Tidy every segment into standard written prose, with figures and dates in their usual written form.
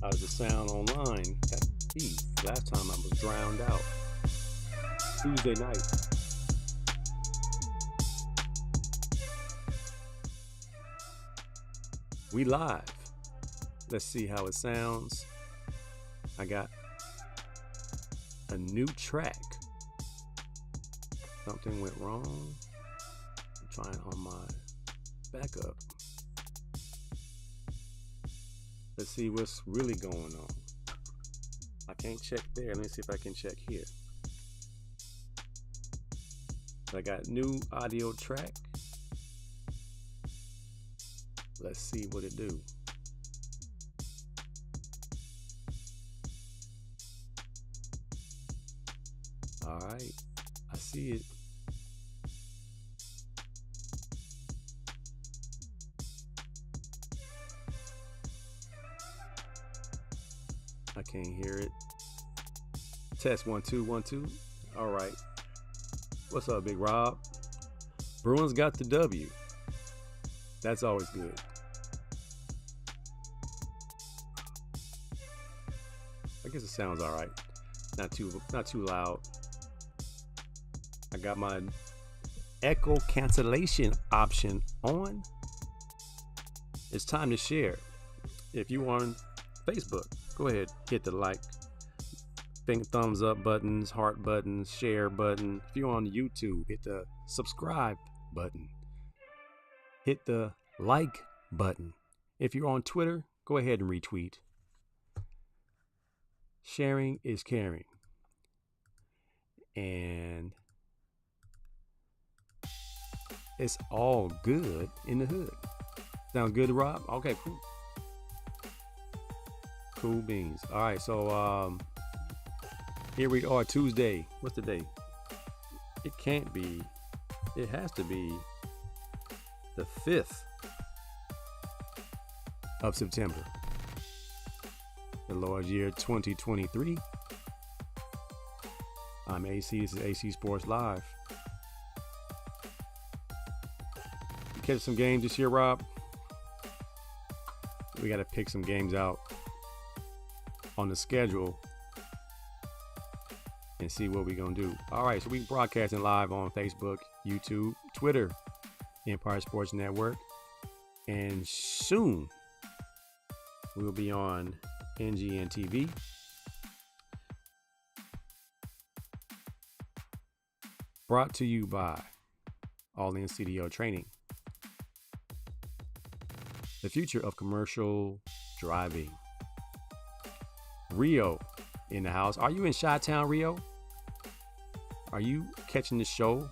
How does it sound online? Geez, last time I was drowned out. Tuesday night. We live. Let's see how it sounds. I got a new track. Something went wrong. I'm trying on my backup. Let's see what's really going on. I can't check there. Let me see if I can check here. I got new audio track. Let's see what it do. All right, I see it. I can't hear it. Test 1 2 1 2. All right. What's up, Big Rob? Bruins got the W. That's always good. I guess it sounds all right. Not too loud. I got my echo cancellation option on. It's time to share. If you on Facebook, go ahead, hit the like, thumbs up buttons, heart buttons, share button. If you're on YouTube, hit the subscribe button. Hit the like button. If you're on Twitter, go ahead and retweet. Sharing is caring. And it's all good in the hood. Sounds good to Rob? Okay, cool. Cool beans. All right, so here we are, Tuesday. What's the day? It can't be. It has to be the 5th of September. The Lord's year 2023. I'm AC. This is AC Sports Live. You catch some games this year, Rob? We got to pick some games out on the schedule and see what we're going to do. All right, so we're broadcasting live on Facebook, YouTube, Twitter, Empire Sports Network, and soon we'll be on NGN TV. Brought to you by All In CDO Training. The future of commercial driving. Rio in the house. Are you in Chi-Town, Rio? Are you catching the show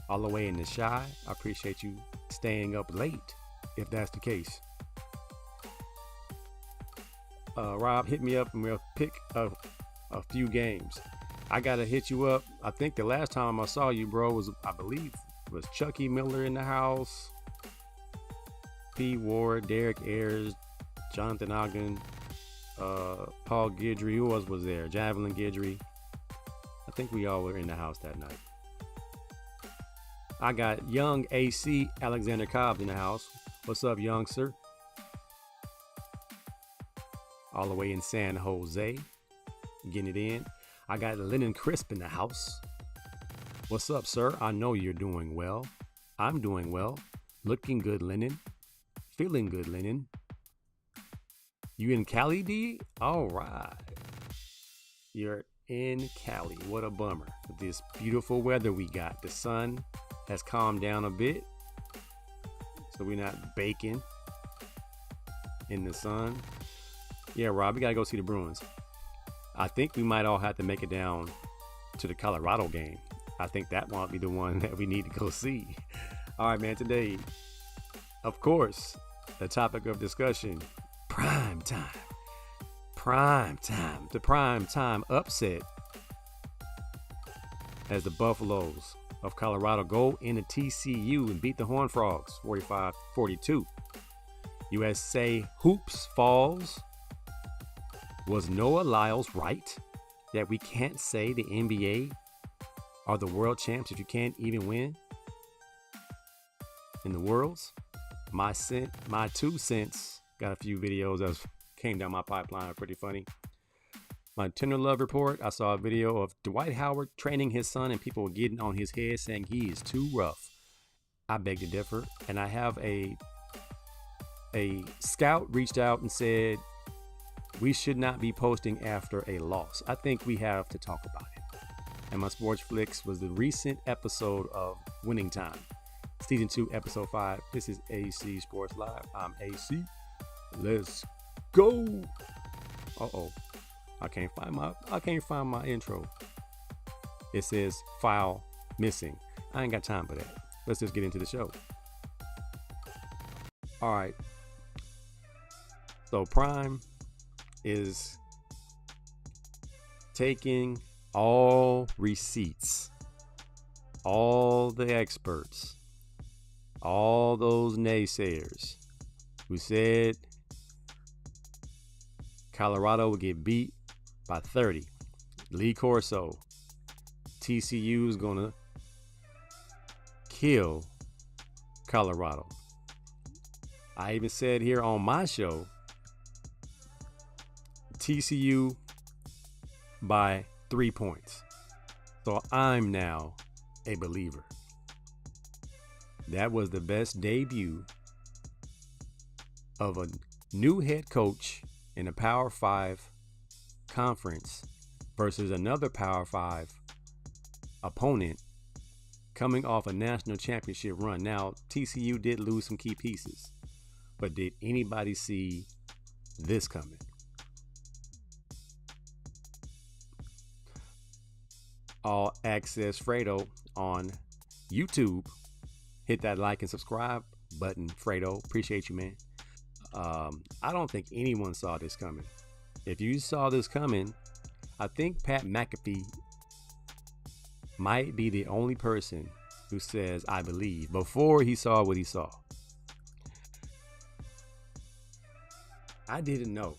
all the way in the Chi? I appreciate you staying up late if that's the case. Rob, hit me up and we'll pick a few games. I gotta hit you up. I think the last time I saw you, bro, was Chucky Miller in the house, P. Ward, Derek Ayers, Jonathan Ogden, Paul Guidry. Who else was there? Javelin Guidry. I think we all were in the house that night. I got young AC Alexander Cobb in the house. What's up, young sir? All the way in San Jose, getting it in. I got Lennon Crisp in the house. What's up, sir? I know you're doing well. I'm doing well. Looking good, Lennon. Feeling good, Lennon. You in Cali, D? All right. You're in Cali. What a bummer. This beautiful weather we got. The sun has calmed down a bit, so we're not baking in the sun. Yeah, Rob, we got to go see the Bruins. I think we might all have to make it down to the Colorado game. I think that might be the one that we need to go see. All right, man, today, of course, the topic of discussion, prime time. Prime time. The prime time upset as the Buffaloes of Colorado go into TCU and beat the Horned Frogs 45-42. USA Hoops falls. Was Noah Lyles right that we can't say the NBA are the world champs if you can't even win in the Worlds? My 2 cents. Got a few videos that came down my pipeline. Pretty funny. My tender love report, I saw a video of Dwight Howard training his son and people getting on his head saying he is too rough. I beg to differ. And I have a scout reached out and said we should not be posting after a loss. I think we have to talk about it. And my sports flicks was the recent episode of Winning Time, season 2, episode 5. This is AC Sports Live. I'm AC. Let's go. Uh-oh. I can't find my intro. It says file missing. I ain't got time for that. Let's just get into the show. All right. So Prime is taking all receipts, all the experts, all those naysayers who said Colorado would get beat by 30. Lee Corso, TCU is going to kill Colorado. I even said here on my show, TCU by 3 points. So I'm now a believer. That was the best debut of a new head coach in a Power 5 conference versus another Power 5 opponent coming off a national championship run. Now, TCU did lose some key pieces, but did anybody see this coming? All Access Fredo on YouTube. Hit that like and subscribe button, Fredo. Appreciate you, man. I don't think anyone saw this coming. If you saw this coming, I think Pat McAfee might be the only person who says, I believe, before he saw what he saw. I didn't know.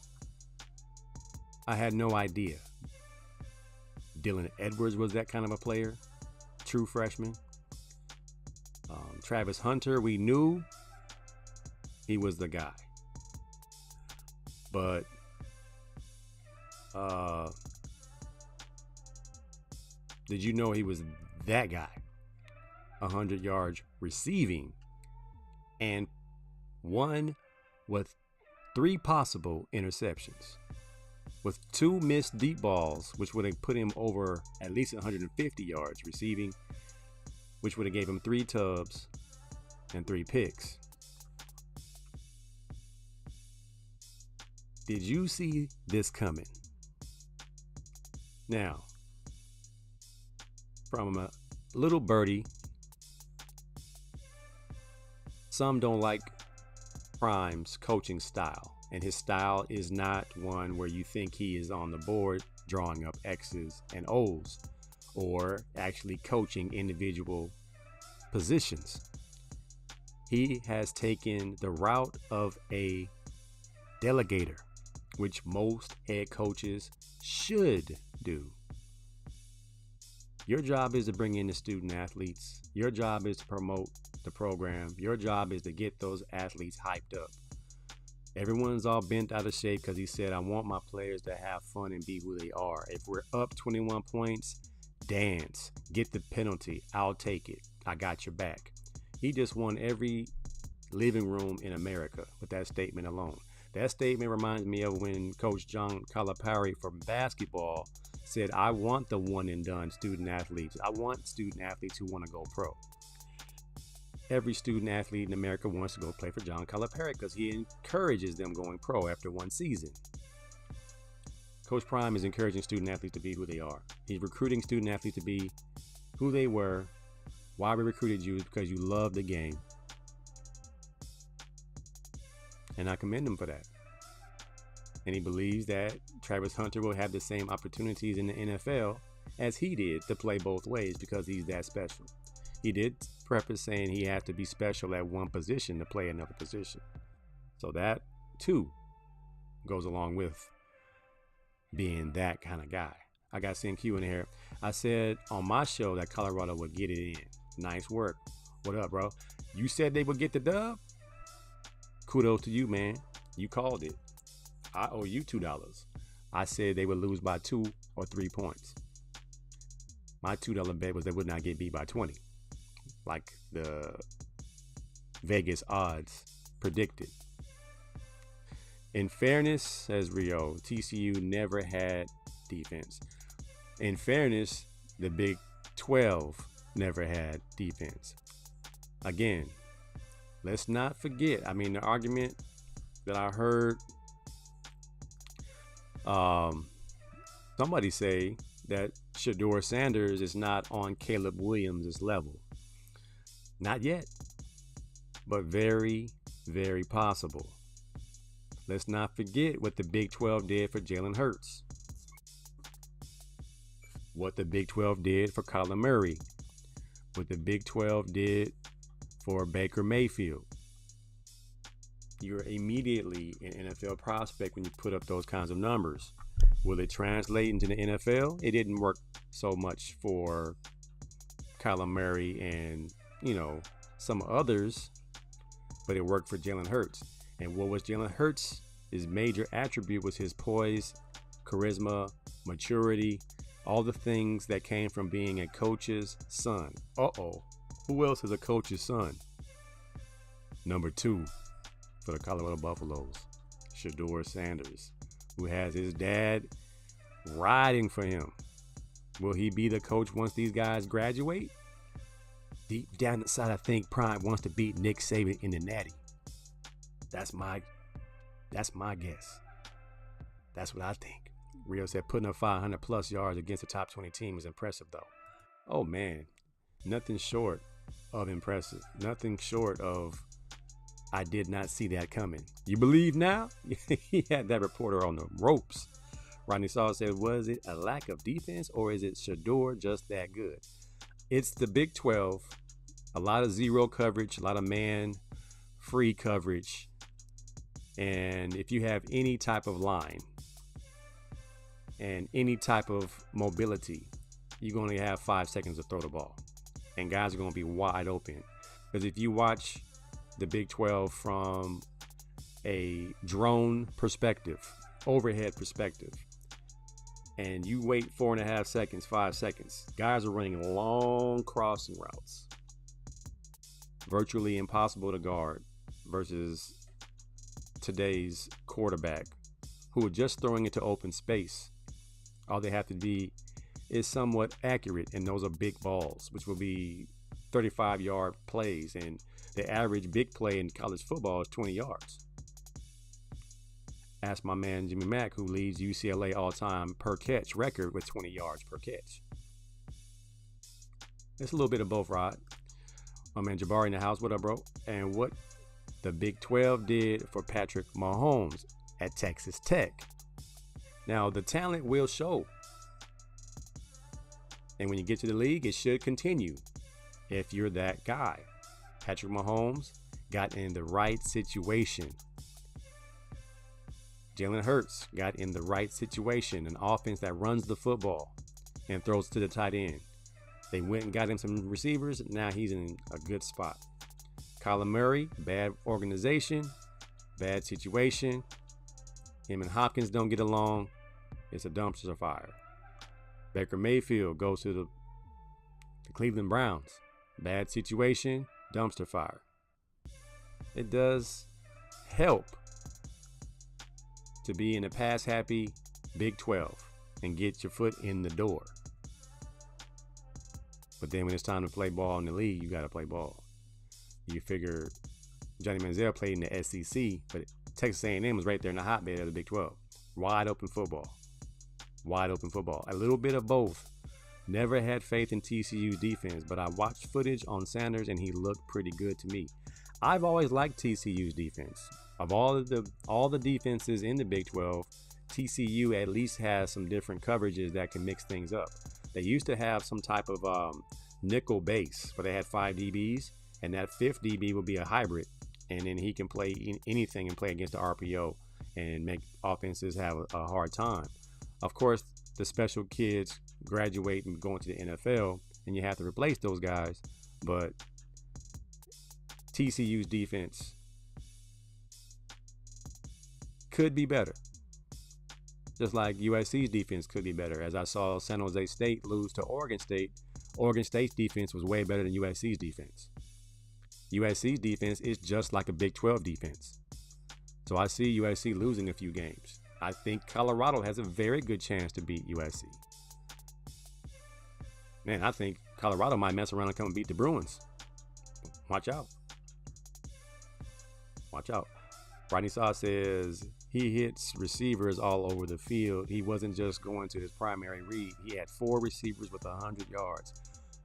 I had no idea. Dylan Edwards was that kind of a player. True freshman. Travis Hunter, we knew he was the guy. But did you know he was that guy? 100 yards receiving and one with 3 possible interceptions, with 2 missed deep balls, which would have put him over at least 150 yards receiving, which would have gave him 3 tubs and 3 picks. Did you see this coming? Now, from a little birdie, some don't like Prime's coaching style, and his style is not one where you think he is on the board drawing up X's and O's or actually coaching individual positions. He has taken the route of a delegator, which most head coaches should do. Your job is to bring in the student athletes. Your job is to promote the program. Your job is to get those athletes hyped up. Everyone's all bent out of shape because he said, I want my players to have fun and be who they are. If we're up 21 points, dance, get the penalty. I'll take it. I got your back. He just won every living room in America with that statement alone. That statement reminds me of when Coach John Calipari from basketball said, I want the one and done student athletes. I want student athletes who want to go pro. Every student athlete in America wants to go play for John Calipari because he encourages them going pro after one season. Coach Prime is encouraging student athletes to be who they are. He's recruiting student athletes to be who they were. Why we recruited you is because you love the game. And I commend him for that. And he believes that Travis Hunter will have the same opportunities in the NFL as he did to play both ways because he's that special. He did preface saying he had to be special at one position to play another position. So that, too, goes along with being that kind of guy. I got CMQ in here. I said on my show that Colorado would get it in. Nice work. What up, bro? You said they would get the dub? Kudos to you, man. You called it. I owe you $2. I said they would lose by 2 or 3 points. My $2 bet was they would not get beat by 20, like the Vegas odds predicted. In fairness, says Rio, TCU never had defense. In fairness, the Big 12 never had defense. Again, let's not forget. I mean, the argument that I heard somebody say that Shedeur Sanders is not on Caleb Williams' level. Not yet, but very, very possible. Let's not forget what the Big 12 did for Jalen Hurts. What the Big 12 did for Kyler Murray. What the Big 12 did for Baker Mayfield. You're immediately an NFL prospect when you put up those kinds of numbers. Will it translate into the NFL? It didn't work so much for Kyler Murray and, some others, but it worked for Jalen Hurts. And what was Jalen Hurts? His major attribute was his poise, charisma, maturity, all the things that came from being a coach's son. Who else is a coach's son? Number 2 for the Colorado Buffaloes, Shedeur Sanders, who has his dad riding for him. Will he be the coach once these guys graduate? Deep down inside, I think Prime wants to beat Nick Saban in the Natty. That's my guess. That's what I think. Rio said putting up 500 plus yards against the top 20 team is impressive, though. Oh man, nothing short of impressive. Nothing short of I did not see that coming. You believe now? He had that reporter on the ropes. Rodney Saul said, was it a lack of defense or is it Shedeur just that good? It's the Big 12. A lot of zero coverage, a lot of man-free coverage. And if you have any type of line and any type of mobility, you're going to have 5 seconds to throw the ball. And guys are going to be wide open. Because if you watch the Big 12 from a drone perspective, overhead perspective, and you wait 4.5 seconds, 5 seconds, guys are running long crossing routes. Virtually impossible to guard versus today's quarterback who are just throwing into open space. All they have to be is somewhat accurate, and those are big balls, which will be 35-yard plays, and the average big play in college football is 20 yards. Ask my man Jimmy Mack, who leads UCLA all-time per catch record with 20 yards per catch. It's a little bit of both, Rod. My man Jabari in the house. What up, bro? And what the Big 12 did for Patrick Mahomes at Texas Tech. Now, the talent will show. And when you get to the league, it should continue if you're that guy. Patrick Mahomes got in the right situation. Jalen Hurts got in the right situation, an offense that runs the football and throws to the tight end. They went and got him some receivers. Now he's in a good spot. Kyler Murray, bad organization, bad situation. Him and Hopkins don't get along. It's a dumpster fire. Baker Mayfield goes to the Cleveland Browns. Bad situation, dumpster fire. It does help to be in a pass-happy Big 12 and get your foot in the door. But then when it's time to play ball in the league, you got to play ball. You figure Johnny Manziel played in the SEC, but Texas A&M was right there in the hotbed of the Big 12. Wide open football. Wide open football. A little bit of both. Never had faith in TCU's defense, but I watched footage on Sanders and he looked pretty good to me. I've always liked TCU's defense. Of all the defenses in the Big 12, TCU at least has some different coverages that can mix things up. They used to have some type of nickel base where they had 5 DBs, and that 5th DB would be a hybrid, and then he can play anything and play against the RPO and make offenses have a hard time. Of course, the special kids graduate and go into the NFL, and you have to replace those guys, but TCU's defense could be better. Just like USC's defense could be better. As I saw San Jose State lose to Oregon State, Oregon State's defense was way better than USC's defense. USC's defense is just like a Big 12 defense. So I see USC losing a few games. I think Colorado has a very good chance to beat USC. Man, I think Colorado might mess around and come and beat the Bruins. Watch out. Watch out. Rodney Saw says he hits receivers all over the field. He wasn't just going to his primary read. He had 4 receivers with 100 yards.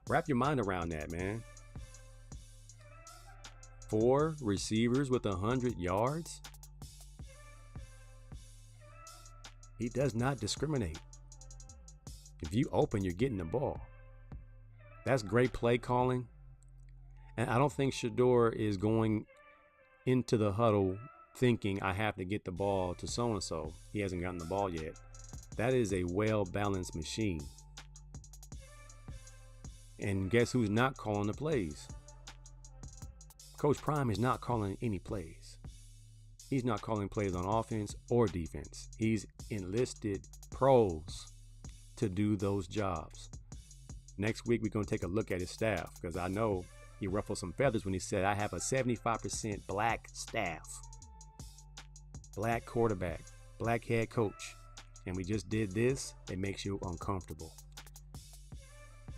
Wrap your mind around that, man. 4 receivers with 100 yards? He does not discriminate. If you open, you're getting the ball. That's great play calling. And I don't think Shedeur is going into the huddle thinking I have to get the ball to so-and-so. He hasn't gotten the ball yet. That is a well-balanced machine. And guess who's not calling the plays? Coach Prime is not calling any plays. He's not calling plays on offense or defense. He's enlisted pros to do those jobs. Next week, we're going to take a look at his staff because I know he ruffled some feathers when he said, I have a 75% black staff, black quarterback, black head coach, and we just did this. It makes you uncomfortable.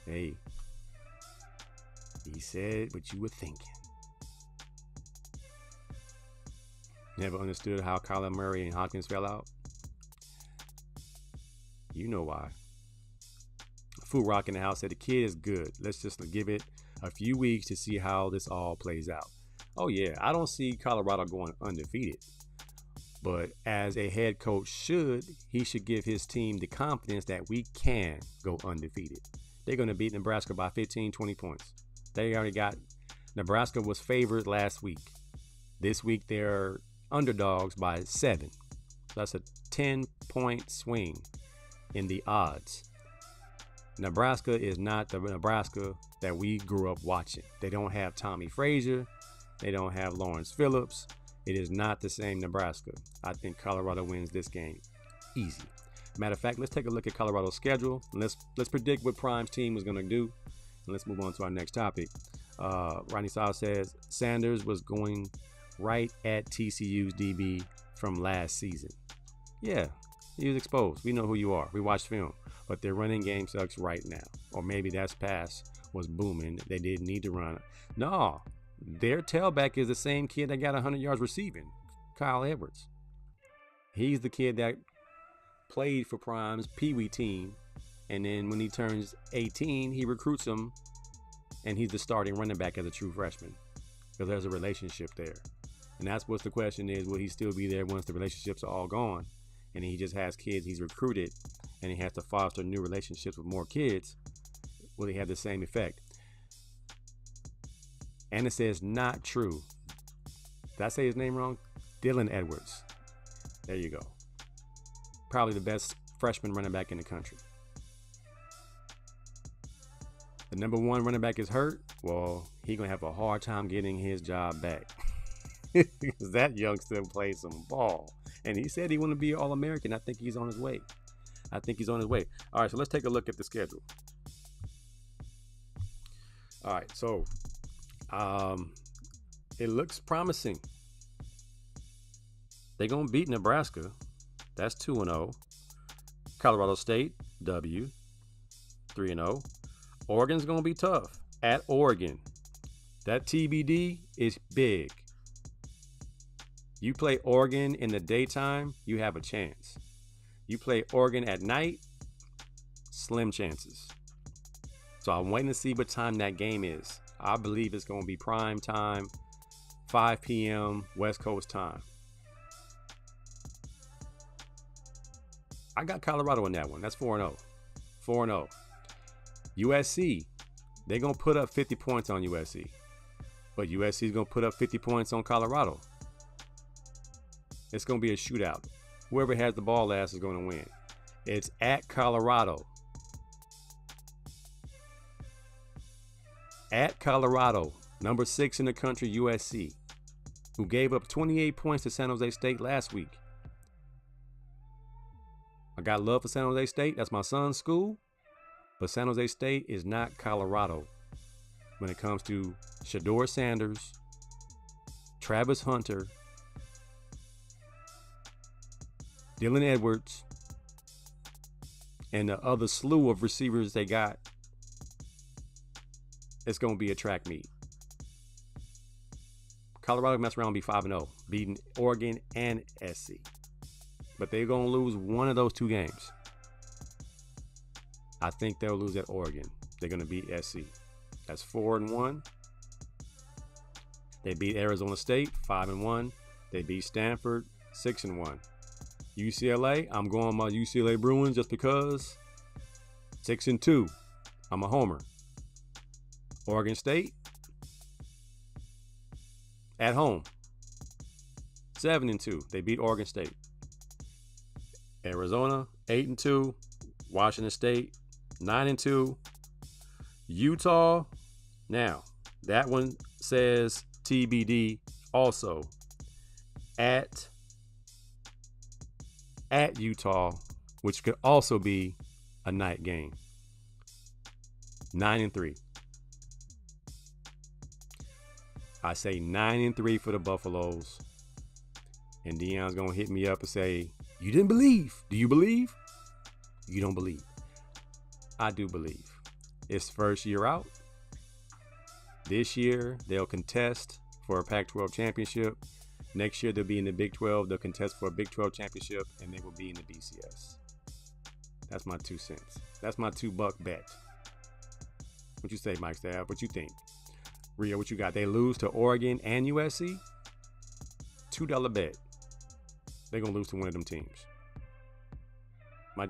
Hey, he said what you were thinking. Never understood how Kyler Murray and Hopkins fell out? You know why. Food Rock in the house said the kid is good. Let's just give it a few weeks to see how this all plays out. Oh yeah, I don't see Colorado going undefeated. But as a head coach he should give his team the confidence that we can go undefeated. They're going to beat Nebraska by 15, 20 points. They already got, Nebraska was favored last week. This week they're underdogs by 7. So that's a 10-point swing in the odds. Nebraska is not the Nebraska that we grew up watching. They don't have Tommy Frazier. They don't have Lawrence Phillips. It is not the same Nebraska. I think Colorado wins this game. Easy. Matter of fact, let's take a look at Colorado's schedule. And let's predict what Prime's team is going to do. And let's move on to our next topic. Rodney Saw says Sanders was going right at TCU's DB from last season. Yeah, he was exposed. We know who you are. We watched film. But their running game sucks right now. Or maybe that pass was booming. They didn't need to run. No, their tailback is the same kid that got 100 yards receiving, Kyle Edwards. He's the kid that played for Prime's Pee Wee team. And then when he turns 18, he recruits him. And he's the starting running back as a true freshman. Because there's a relationship there. And that's what the question is. Will he still be there once the relationships are all gone? And he just has kids he's recruited. And he has to foster new relationships with more kids. Will he have the same effect? And it says not true. Did I say his name wrong? Dylan Edwards. There you go. Probably the best freshman running back in the country. The number 1 running back is hurt. Well, he's going to have a hard time getting his job back. Because that youngster plays some ball. And he said he wanted to be All-American. I think he's on his way. All right, so let's take a look at the schedule. All right, so it looks promising. They're going to beat Nebraska. That's 2-0. Colorado State, W, 3-0. Oregon's going to be tough at Oregon. That TBD is big. You play Oregon in the daytime, you have a chance. You play Oregon at night, slim chances. So I'm waiting to see what time that game is. I believe it's going to be prime time, 5 p.m. West Coast time. I got Colorado in that one. That's 4-0. 4-0. USC, they're going to put up 50 points on USC. But USC is going to put up 50 points on Colorado. It's going to be a shootout. Whoever has the ball last is going to win. It's at Colorado. At Colorado, number 6 in the country, USC, who gave up 28 points to San Jose State last week. I got love for San Jose State. That's my son's school. But San Jose State is not Colorado when it comes to Shedeur Sanders, Travis Hunter, Dylan Edwards, and the other slew of receivers they got. It's going to be a track meet. Colorado mess around and be 5-0, beating Oregon and SC. But they're going to lose one of those two games. I think they'll lose at Oregon. They're going to beat SC. That's 4-1. They beat Arizona State, 5-1. They beat Stanford, 6-1. UCLA, I'm going my UCLA Bruins just because. 6-2. I'm a homer. Oregon State, at home, 7-2. They beat Oregon State. Arizona, 8-2. Washington State, 9-2. Utah, now that one says TBD also. At Utah, which could also be a night game. 9-3. I say 9-3 for the Buffaloes. And Deion's going to hit me up and say, you didn't believe. Do you believe? You don't believe. I do believe. It's first year out. This year, they'll contest for a Pac-12 championship. Next year, they'll be in the Big 12. They'll contest for a Big 12 championship, and they will be in the BCS. That's my 2 cents. That's my $2 bet. What you say, Mike Staff? What you think? Rio, what you got? They lose to Oregon and USC? $2 bet. They're going to lose to one of them teams. My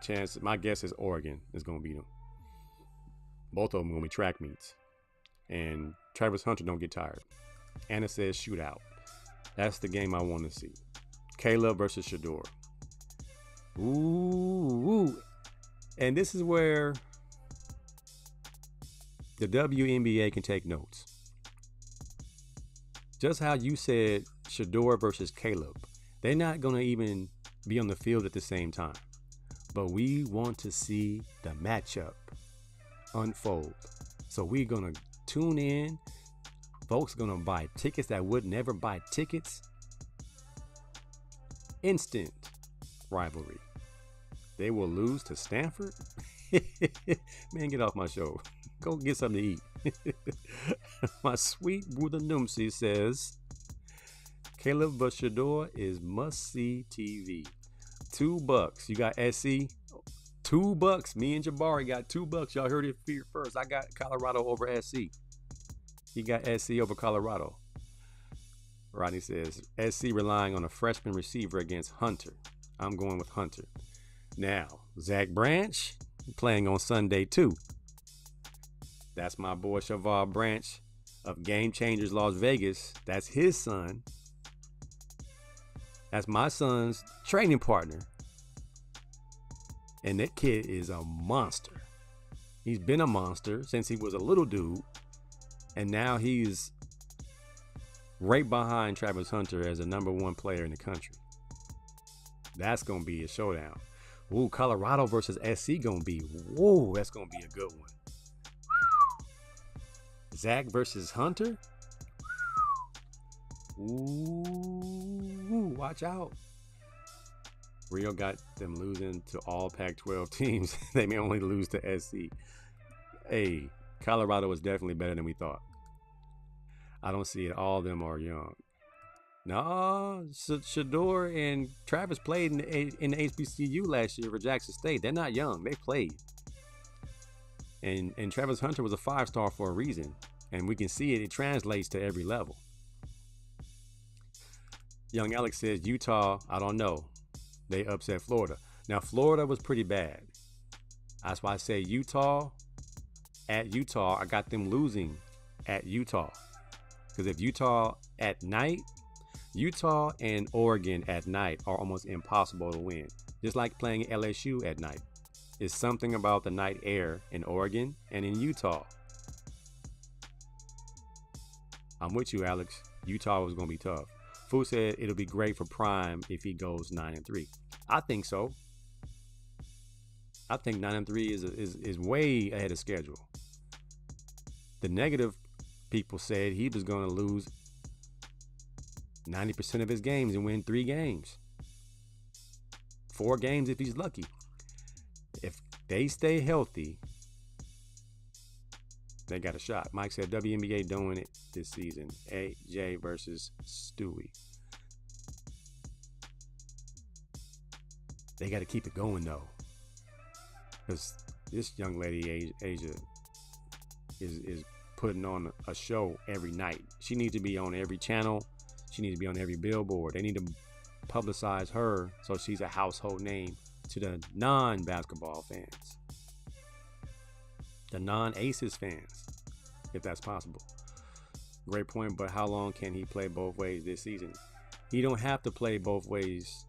guess is Oregon is going to beat them. Both of them going to be track meets. And Travis Hunter don't get tired. Anna says shootout. That's the game I want to see. Caleb versus Shedeur. Ooh. And this is where the WNBA can take notes. Just how you said Shedeur versus Caleb. They're not going to even be on the field at the same time. But we want to see the matchup unfold. So we're going to tune in. Folks are going to buy tickets that would never buy tickets. Instant rivalry. They will lose to Stanford. Man, get off my show. Go get something to eat. My sweet Buddha Numsi says, Caleb Shedeur is must-see TV. $2. You got SC. $2. Me and Jabari got $2. Y'all heard it here first. I got Colorado over SC. He got SC over Colorado. Rodney says, SC relying on a freshman receiver against Hunter. I'm going with Hunter. Now, Zach Branch playing on Sunday too. That's my boy Shavar Branch of Game Changers Las Vegas. That's his son. That's my son's training partner. And that kid is a monster. He's been a monster since he was a little dude. And now he's right behind Travis Hunter as the #1 player in the country. That's going to be a showdown. Ooh, Colorado versus SC going to be, whoa, that's going to be a good one. Zach versus Hunter. Ooh, watch out. Rio got them losing to all Pac-12 teams. They may only lose to SC. Hey, Colorado is definitely better than we thought. I don't see it. All of them are young. No, Shedeur and Travis played in the HBCU last year for Jackson State. They're not young. They played. And Travis Hunter was a 5-star for a reason. And we can see it. It translates to every level. Young Alex says, Utah, I don't know. They upset Florida. Now, Florida was pretty bad. That's why I say Utah. At Utah, I got them losing at Utah. Because if Utah at night, Utah and Oregon at night are almost impossible to win. Just like playing LSU at night. It's something about the night air in Oregon and in Utah. I'm with you, Alex. Utah was going to be tough. Fu said it'll be great for Prime if he goes 9-3. I think so. I think 9-3 is way ahead of schedule. The negative people said he was going to lose 90% of his games and win 3 games. 4 games if he's lucky. If they stay healthy, they got a shot. Mike said WNBA doing it this season. AJ versus Stewie. They got to keep it going though, because this young lady Asia is putting on a show every night. She needs to be on every channel. She needs to be on every billboard. They need to publicize her so she's a household name to the non-basketball fans, the non-Aces fans, if that's possible. Great point, but how long can he play both ways this season? He don't have to play both ways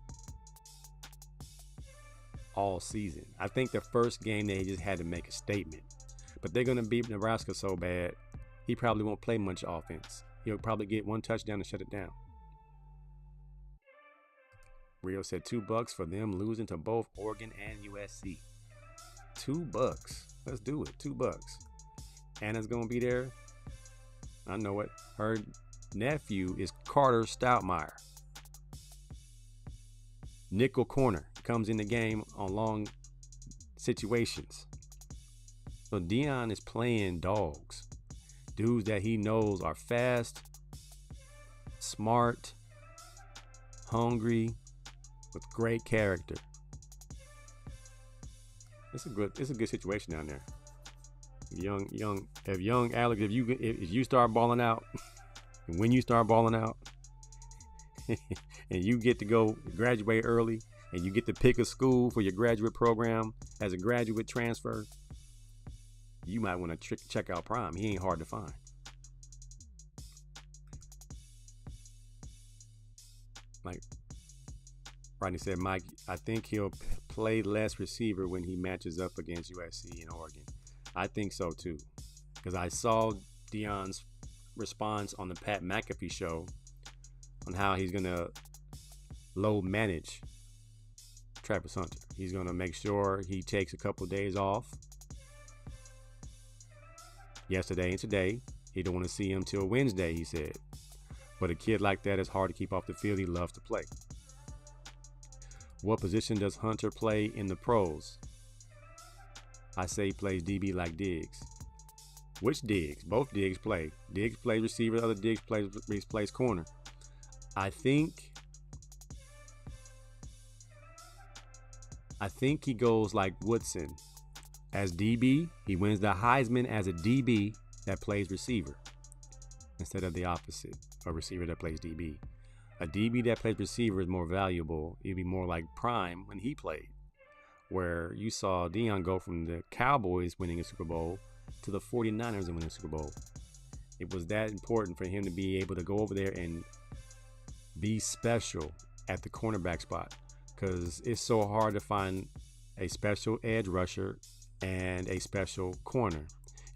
all season. I think the first game they just had to make a statement, but they're going to beat Nebraska so bad, he probably won't play much offense. He'll probably get 1 touchdown and shut it down. Rio said $2 for them losing to both Oregon and USC. $2. Let's do it. $2. Anna's going to be there. I know it. Her nephew is Carter Stoutmeyer. Nickel corner. Comes in the game on long situations. So Deion is playing dogs. Dudes that he knows are fast, smart, hungry, with great character. It's a good situation down there. If young Alex, if you start balling out, and when you start balling out, and you get to go graduate early, and you get to pick a school for your graduate program as a graduate transfer, you might want to check out Prime. He ain't hard to find. Like Rodney said, Mike, I think he'll play less receiver when he matches up against USC and Oregon. I think so too, because I saw Deion's response on the Pat McAfee show on how he's going to load manage Travis Hunter. He's going to make sure he takes a couple days off. Yesterday and today, he don't want to see him till Wednesday, he said. But a kid like that is hard to keep off the field. He loves to play. What position does Hunter play in the pros? I say he plays DB like Diggs. Which Diggs? Both Diggs play. Diggs plays receiver, the other Diggs plays corner. I think he goes like Woodson. As DB, he wins the Heisman as a DB that plays receiver instead of the opposite, a receiver that plays DB. A DB that plays receiver is more valuable. It'd be more like Prime when he played, where you saw Deion go from the Cowboys winning a Super Bowl to the 49ers winning a Super Bowl. It was that important for him to be able to go over there and be special at the cornerback spot, because it's so hard to find a special edge rusher and a special corner.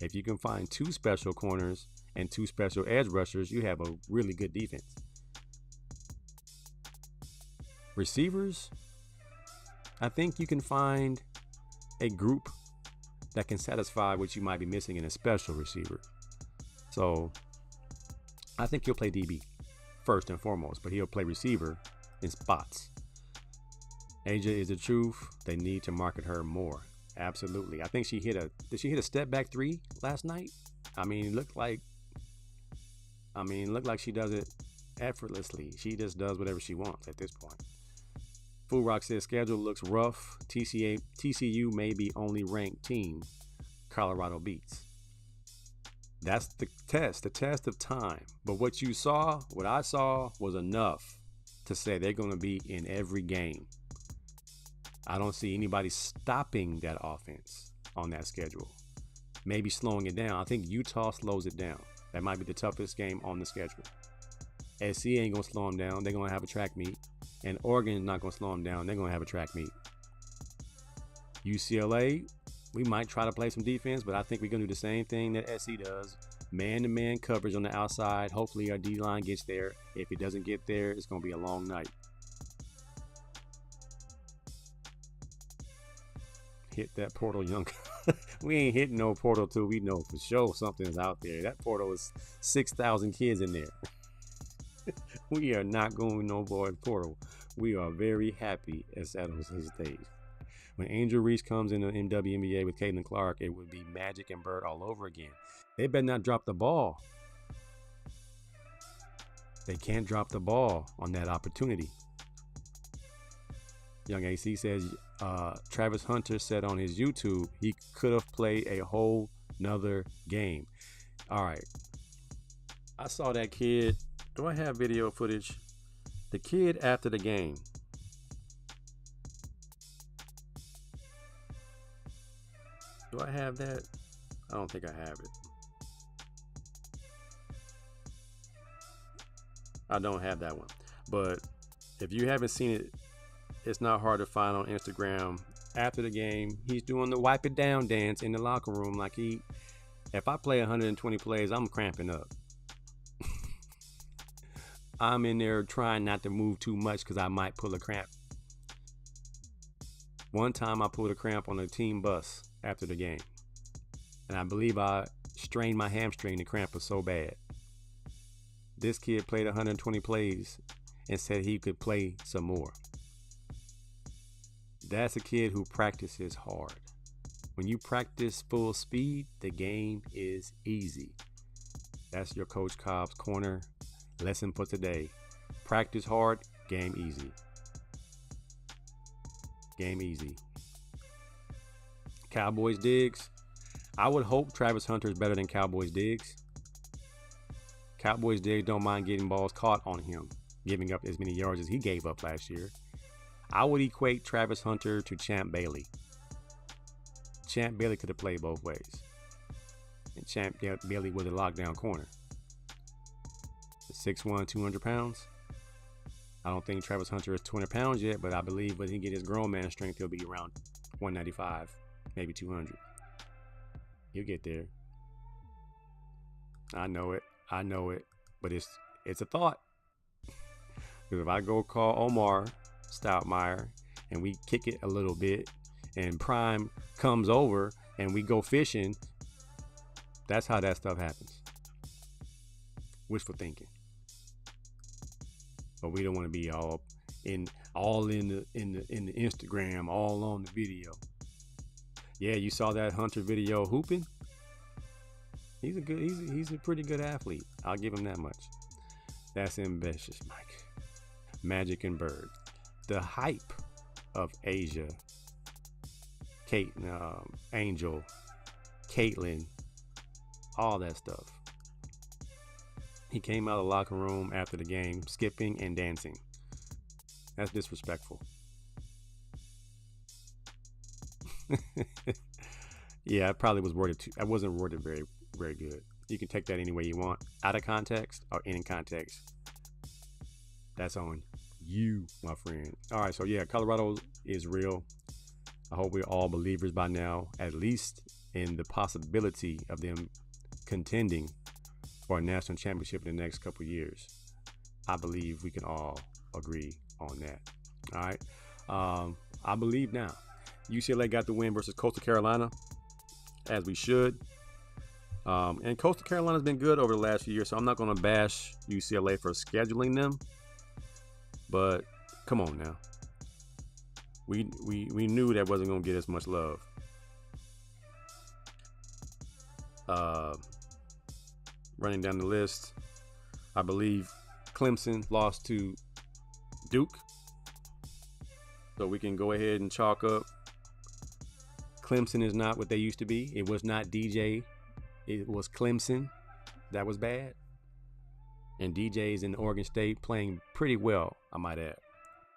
If you can find 2 special corners and 2 special edge rushers, you have a really good defense. Receivers, I think you can find a group that can satisfy what you might be missing in a special receiver. So I think he'll play DB first and foremost, but he'll play receiver in spots. Asia is the truth. They need to market her more. Absolutely. I think did she hit a step back 3 last night? I mean, it looked like she does it effortlessly. She just does whatever she wants at this point. Fool Rock says schedule looks rough. TCU may be only ranked team Colorado beats. That's the test of time. But what I saw was enough to say they're going to be in every game. I don't see anybody stopping that offense on that schedule. Maybe slowing it down. I think Utah slows it down. That might be the toughest game on the schedule. SC ain't going to slow them down. They're going to have a track meet. And Oregon is not going to slow them down. They're going to have a track meet. UCLA, we might try to play some defense, but I think we're going to do the same thing that SC does. Man-to-man coverage on the outside. Hopefully our D-line gets there. If it doesn't get there, it's going to be a long night. hit that portal, young. We ain't hitting no portal till we know for sure something's out there. That portal is 6,000 kids in there. We are not going no board portal. We are very happy at San Jose State. When Angel Reese comes in the WNBA with Caitlin Clark, it would be Magic and Bird all over again. They better not drop the ball. They can't drop the ball on that opportunity. Young AC says Travis Hunter said on his YouTube he could have played a whole nother game. All right. I saw that kid. Do I have video footage? The kid after the game. Do I have that? I don't think I have it. I don't have that one. But if you haven't seen it, it's not hard to find on Instagram. After the game, he's doing the wipe it down dance in the locker room. Like if I play 120 plays, I'm cramping up. I'm in there trying not to move too much because I might pull a cramp. One time I pulled a cramp on a team bus after the game. And I believe I strained my hamstring. The cramp was so bad. This kid played 120 plays and said he could play some more. That's a kid who practices hard. When you practice full speed, the game is easy. That's your Coach Cobb's corner lesson for today. Practice hard, game easy. Game easy. Cowboys Diggs. I would hope Travis Hunter is better than Cowboys Diggs. Cowboys Diggs don't mind getting balls caught on him, giving up as many yards as he gave up last year. I would equate Travis Hunter to Champ Bailey. Champ Bailey could have played both ways. And Champ Bailey was a lockdown corner. 6'1", 200 pounds. I don't think Travis Hunter is 200 pounds yet, but I believe when he get his grown man strength, he'll be around 195, maybe 200. He'll get there. I know it, but it's a thought. Because if I go call Omar Stoudemire and we kick it a little bit and Prime comes over and we go fishing, that's how that stuff happens. Wishful thinking. But we don't want to be all in the Instagram, all on the video. Yeah, you saw that Hunter video hooping. He's a pretty good athlete. I'll give him that much. That's ambitious, Mike. Magic and Bird. The hype of Asia, Kate, Angel, Caitlin, all that stuff. He came out of the locker room after the game, skipping and dancing. That's disrespectful. Yeah, it probably was worded too. I wasn't worded very, very good. You can take that any way you want, out of context or in context. That's on you, my friend. All right, so yeah, Colorado is real. I hope we're all believers by now, at least in the possibility of them contending for a national championship in the next couple of years. I believe we can all agree on that. All right. I believe now. UCLA got the win versus Coastal Carolina, as we should. And Coastal Carolina's been good over the last few years, so I'm not going to bash UCLA for scheduling them. But come on now. We knew that wasn't going to get as much love. Running down the list, I believe Clemson lost to Duke. So we can go ahead and chalk up. Clemson is not what they used to be. It was not DJ. It was Clemson. That was bad. And DJ is in Oregon State playing pretty well, I might add.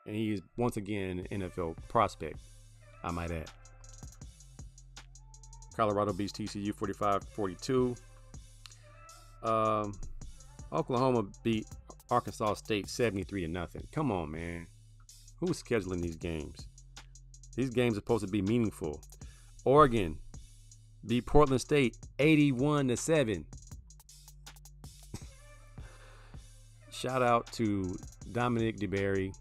And he is once again an NFL prospect, I might add. Colorado beats TCU 45-42. Oklahoma beat Arkansas State 73-0. Come on, man. Who's scheduling these games? These games are supposed to be meaningful. Oregon beat Portland State 81-7. Shout out to Dominic DeBerry.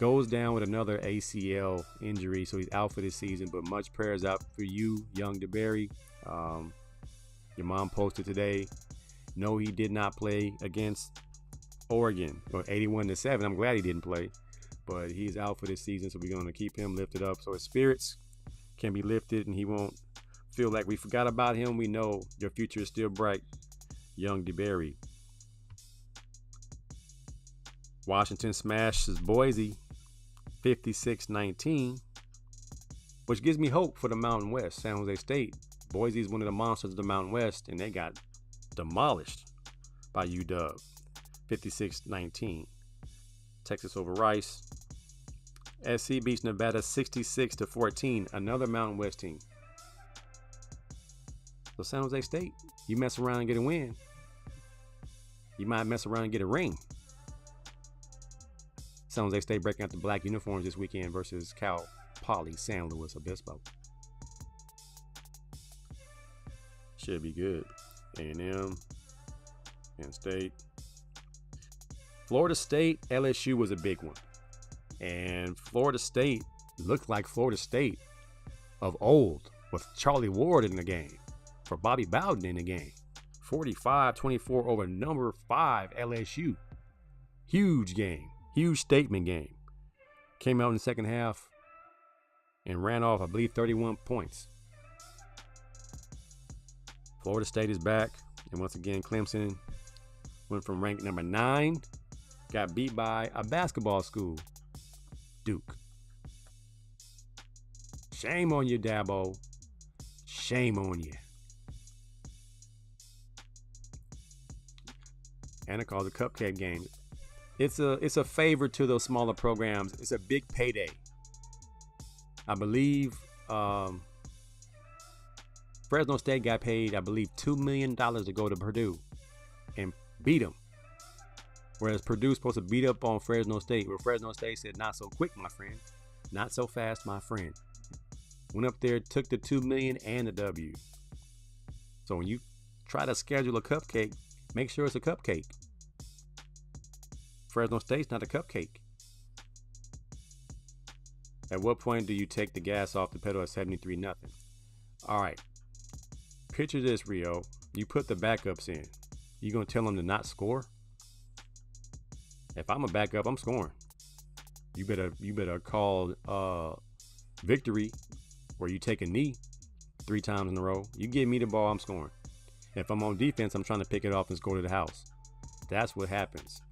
Goes down with another ACL injury, so he's out for this season. But much prayers out for you, young DeBerry. Your mom posted today. No, he did not play against Oregon, or 81-7. I'm glad he didn't play, but he's out for this season, so we're going to keep him lifted up so his spirits can be lifted and he won't feel like we forgot about him. We know your future is still bright, young DeBerry. Washington smashes Boise 56-19, which gives me hope for the Mountain West. San Jose State. Boise is one of the monsters of the Mountain West, and they got demolished by UW 56-19. Texas over Rice. SC beats Nevada 66-14, another Mountain West team. So San Jose State, you mess around and get a win, you might mess around and get a ring. San Jose State breaking out the black uniforms this weekend versus Cal Poly San Luis Obispo. Should be good. A&M, Penn State. Florida State, LSU was a big one. And Florida State looked like Florida State of old with Charlie Ward in the game, for Bobby Bowden in the game. 45-24 over number 5 LSU. Huge game. Huge statement game. Came out in the second half and ran off, I believe, 31 points. Florida State is back. And once again, Clemson went from ranked number 9, got beat by a basketball school, Duke. Shame on you, Dabo. Shame on you. And I call it the cupcake game. It's a favor to those smaller programs. It's a big payday. I believe Fresno State got paid, I believe, $2 million to go to Purdue and beat them. Whereas Purdue's supposed to beat up on Fresno State, where Fresno State said, not so quick, my friend. Not so fast, my friend. Went up there, took the $2 million and the W. So when you try to schedule a cupcake, make sure it's a cupcake. Fresno State's not a cupcake. At what point do you take the gas off the pedal at 73-0? All right. Picture this, Rio. You put the backups in. You gonna tell them to not score? If I'm a backup, I'm scoring. You better call victory where you take a knee 3 times in a row. You give me the ball, I'm scoring. If I'm on defense, I'm trying to pick it off and score to the house. That's what happens.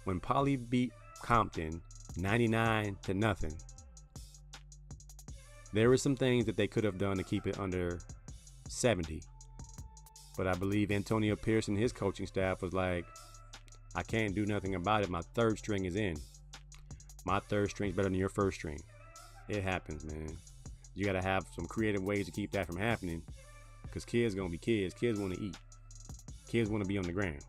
When Poly beat Compton 99-0, there were some things that they could have done to keep it under 70. But I believe Antonio Pierce and his coaching staff was like, I can't do nothing about it. My third string is in. My third string's better than your first string. It happens, man. You got to have some creative ways to keep that from happening, because kids going to be kids. Kids want to eat. Kids want to be on the ground.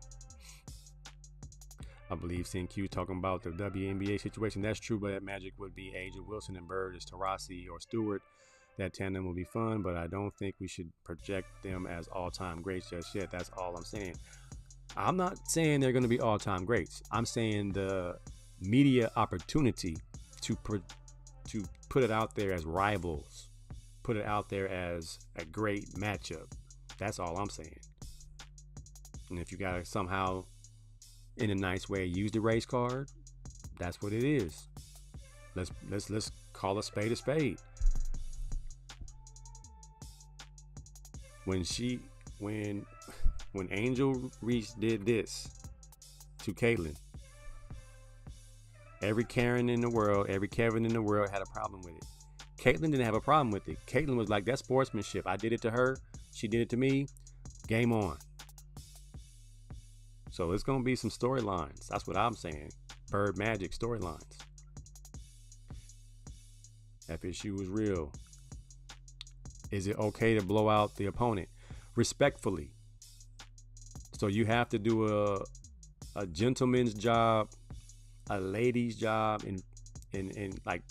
I believe CNQ talking about the WNBA situation. That's true, but that Magic would be A'ja Wilson and Bird as Taurasi or Stewart. That tandem will be fun, but I don't think we should project them as all-time greats just yet. That's all I'm saying. I'm not saying they're going to be all-time greats. I'm saying the media opportunity to put it out there as rivals, put it out there as a great matchup. That's all I'm saying. And if you got to somehow, in a nice way, use the race card, that's what it is. Let's call a spade a spade. When Angel Reese did this to Caitlyn, every Karen in the world, every Kevin in the world had a problem with it. Caitlyn didn't have a problem with it. Caitlyn was like, that's sportsmanship. I did it to her. She did it to me. Game on. So it's going to be some storylines. That's what I'm saying. Bird Magic storylines. FSU was real. Is it okay to blow out the opponent? Respectfully. So you have to do a gentleman's job, a lady's job, and like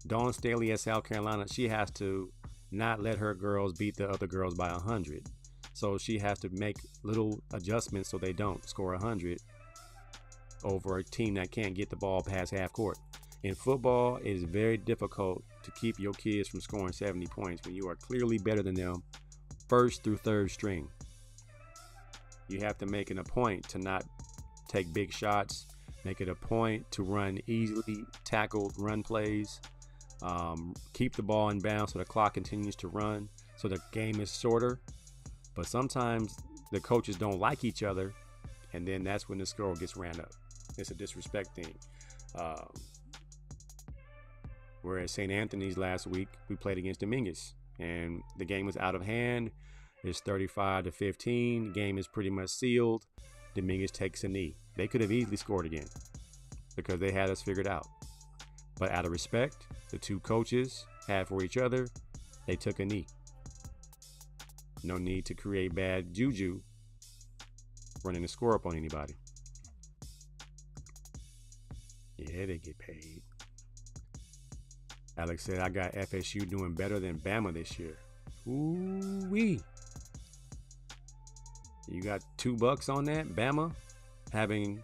Dawn Staley at South Carolina, she has to not let her girls beat the other girls by 100. So she has to make little adjustments so they don't score 100 over a team that can't get the ball past half court. In football, it is very difficult to keep your kids from scoring 70 points when you are clearly better than them first through third string. You have to make it a point to not take big shots, make it a point to run easily tackled run plays, keep the ball in bounds so the clock continues to run, so the game is shorter. But sometimes the coaches don't like each other, and then that's when the score gets ran up. It's a disrespect thing. Whereas St. Anthony's last week, we played against Dominguez, and the game was out of hand. It's 35-15. The game is pretty much sealed. Dominguez takes a knee. They could have easily scored again because they had us figured out. But out of respect, the two coaches had for each other, they took a knee. No need to create bad juju running the score up on anybody. Yeah, they get paid. Alex said, I got FSU doing better than Bama this year. Ooh-wee. You got $2 on that? Bama having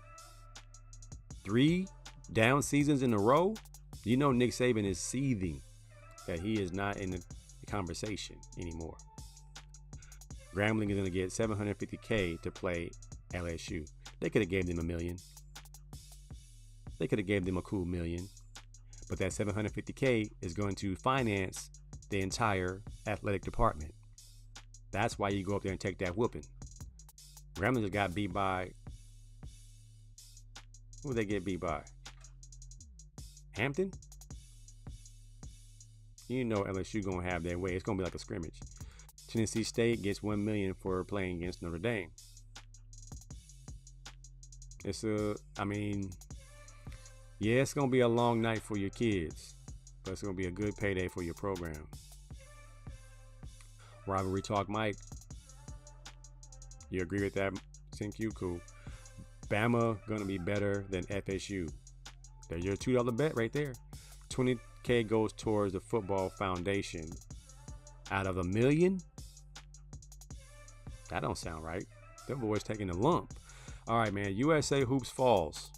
3 down seasons in a row? You know Nick Saban is seething that he is not in the conversation anymore. Grambling is going to get $750K to play LSU. They could have gave them $1 million. They could have gave them a cool $1 million. But that $750K is going to finance the entire athletic department. That's why you go up there and take that whooping. Grambling just got beat by... Who did they get beat by? Hampton? You know LSU going to have their way. It's going to be like a scrimmage. Tennessee State gets $1 million for playing against Notre Dame. It's it's going to be a long night for your kids, but it's going to be a good payday for your program. Rivalry Talk Mike. You agree with that? Think you cool. Bama going to be better than FSU. There's your $2 bet right there. $20K goes towards the football foundation. Out of $1 million? That don't sound right. Them boys taking a lump. All right, man. USA Hoops falls.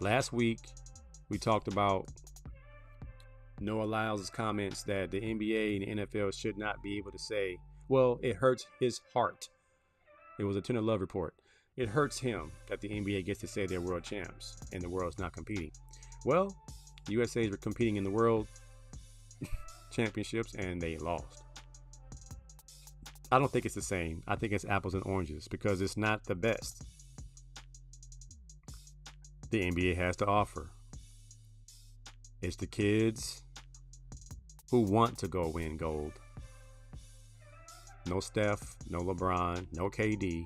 Last week, we talked about Noah Lyles' comments that the NBA and the NFL should not be able to say, well, it hurts his heart. It was a Turner Love report. It hurts him that the NBA gets to say they're world champs and the world's not competing. Well, USA is competing in the world championships and they lost. I don't think it's the same. I think it's apples and oranges because it's not the best the NBA has to offer. It's the kids who want to go win gold. No Steph, no LeBron, no KD.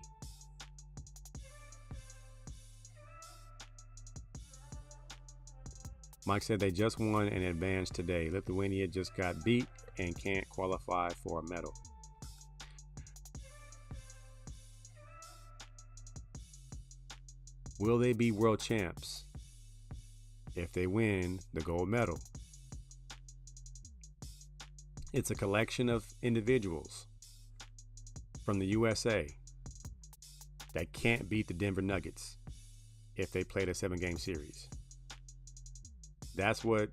Mike said they just won and advanced today. Lithuania just got beat and can't qualify for a medal. Will they be world champs if they win the gold medal? It's a collection of individuals from the USA that can't beat the Denver Nuggets if they played a 7-game series. That's what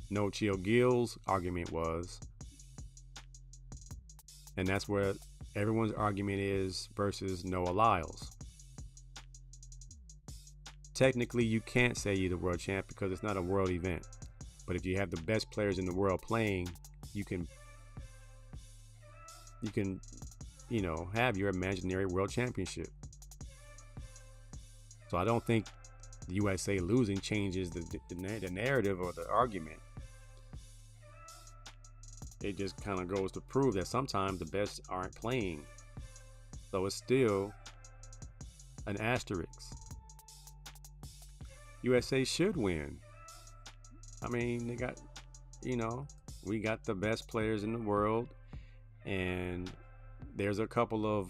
No Chill Gill's argument was. And that's where everyone's argument is versus Noah Lyles. Technically, you can't say you're the world champ because it's not a world event. But if you have the best players in the world playing, you can have your imaginary world championship. So I don't think the USA losing changes the narrative or the argument. It just kind of goes to prove that sometimes the best aren't playing. So it's still an asterisk. USA should win. I mean, they got, we got the best players in the world, and there's a couple of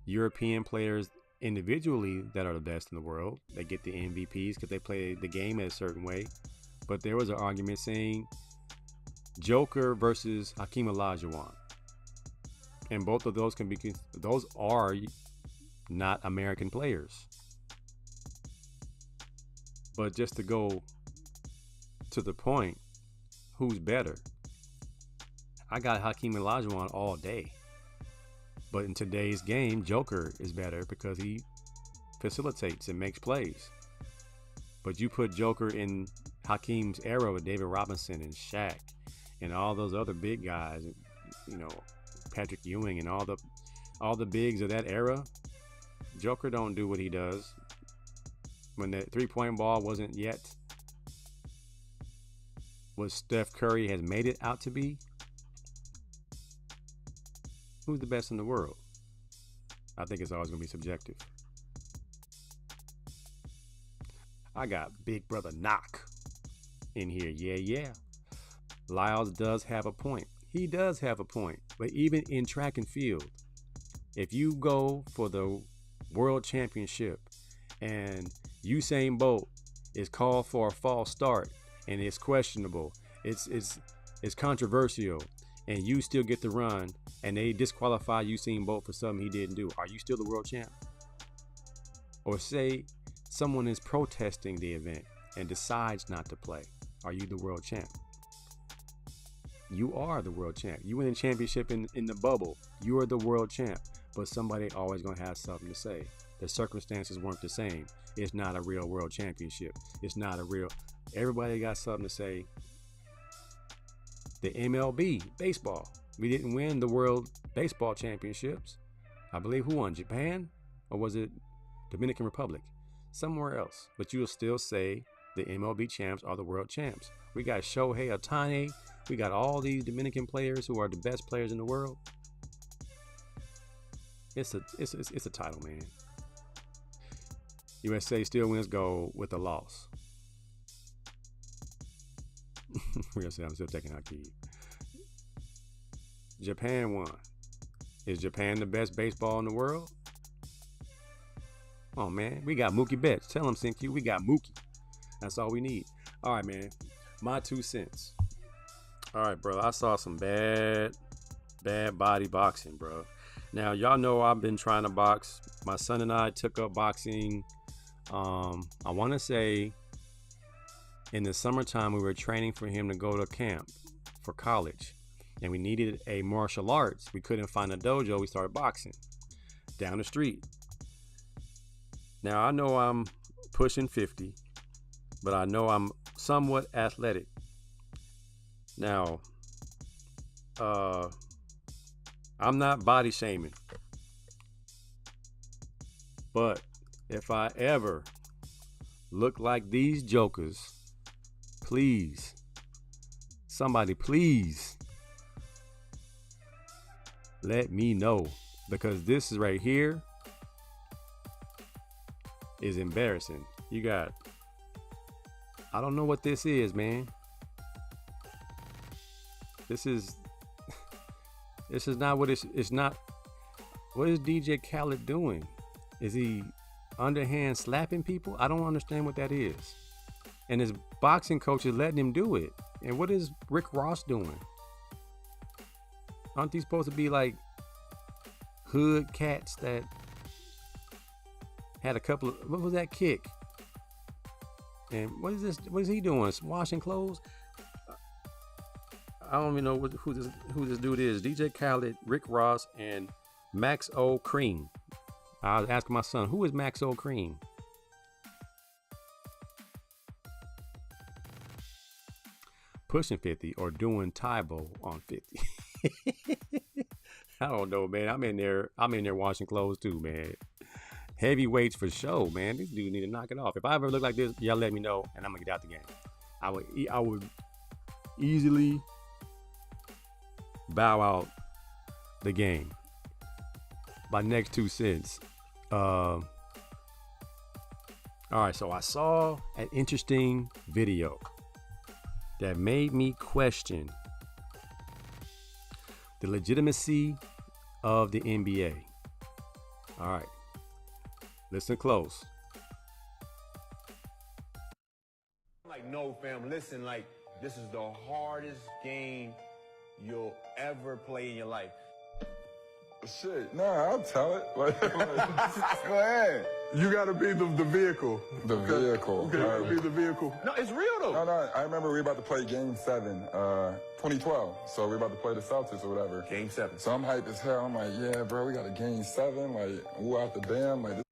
European players individually that are the best in the world. They get the MVPs because they play the game in a certain way. But there was an argument saying Joker versus Hakeem Olajuwon, and both of those those are not American players. But just to go to the point, who's better? I got Hakeem Olajuwon all day. But in today's game, Joker is better because he facilitates and makes plays. But you put Joker in Hakeem's era with David Robinson and Shaq and all those other big guys, you know, Patrick Ewing and all the bigs of that era, Joker don't do what he does. When the three-point ball wasn't yet what Steph Curry has made it out to be, who's the best in the world? I think it's always going to be subjective. I got Big Brother Knock in here. Yeah. Lyles does have a point. He does have a point. But even in track and field, if you go for the world championship and Usain Bolt is called for a false start and it's questionable, it's controversial, and you still get the run and they disqualify Usain Bolt for something he didn't do, are you still the world champ? Or say someone is protesting the event and decides not to play, are you the world champ? You are the world champ. You win a championship in the bubble. You are the world champ. But somebody always going to have something to say. The circumstances weren't the same. It's not a real world championship. It's not a real... Everybody got something to say. The MLB, baseball. We didn't win the world baseball championships. I believe who won? Japan? Or was it Dominican Republic? Somewhere else. But you'll still say the MLB champs are the world champs. We got Shohei Ohtani. We got all these Dominican players who are the best players in the world. It's a title, man. USA still wins gold with a loss. We're gonna say I'm still taking Hakeem. Japan won. Is Japan the best baseball in the world? Oh man, we got Mookie Betts. Tell him, CQ, we got Mookie. That's all we need. All right, man. My 2 cents. All right, bro. I saw some bad body boxing, bro. Now, y'all know I've been trying to box. My son and I took up boxing. I want to say in the summertime, we were training for him to go to camp for college. And we needed a martial arts. We couldn't find a dojo. We started boxing down the street. Now, I know I'm pushing 50, but I know I'm somewhat athletic. Now, I'm not body shaming, but if I ever look like these jokers, please, somebody please let me know, because this is right here is embarrassing. You got, I don't know what this is, man. This is not what it's not. What is DJ Khaled doing? Is he underhand slapping people? I don't understand what that is. And his boxing coach is letting him do it. And what is Rick Ross doing? Aren't these supposed to be like hood cats that had a couple of, what was that kick? And what is this? What is he doing? Washing clothes? I don't even know who this dude is. DJ Khaled, Rick Ross, and Max O. Cream. I was asking my son, who is Max O. Cream? Pushing 50 or doing Tybo on 50. I don't know, man. I'm in there washing clothes too, man. Heavy weights for show, man. These dudes need to knock it off. If I ever look like this, y'all let me know, and I'm gonna get out the game. I would easily bow out the game. My next 2 cents. All right, so I saw an interesting video that made me question the legitimacy of the NBA. All right, listen close. Like, no, fam, listen, like, this is the hardest game you'll ever play in your life. Shit, nah, I'll tell it. Go ahead. You got to be the vehicle. The vehicle. Okay, you got to be the vehicle. No, it's real though. No, I remember we were about to play Game 7, 2012. So we were about to play the Celtics or whatever. Game 7. So I'm hyped as hell. I'm like, yeah, bro, we got a Game 7. Like, ooh, out the damn. Like,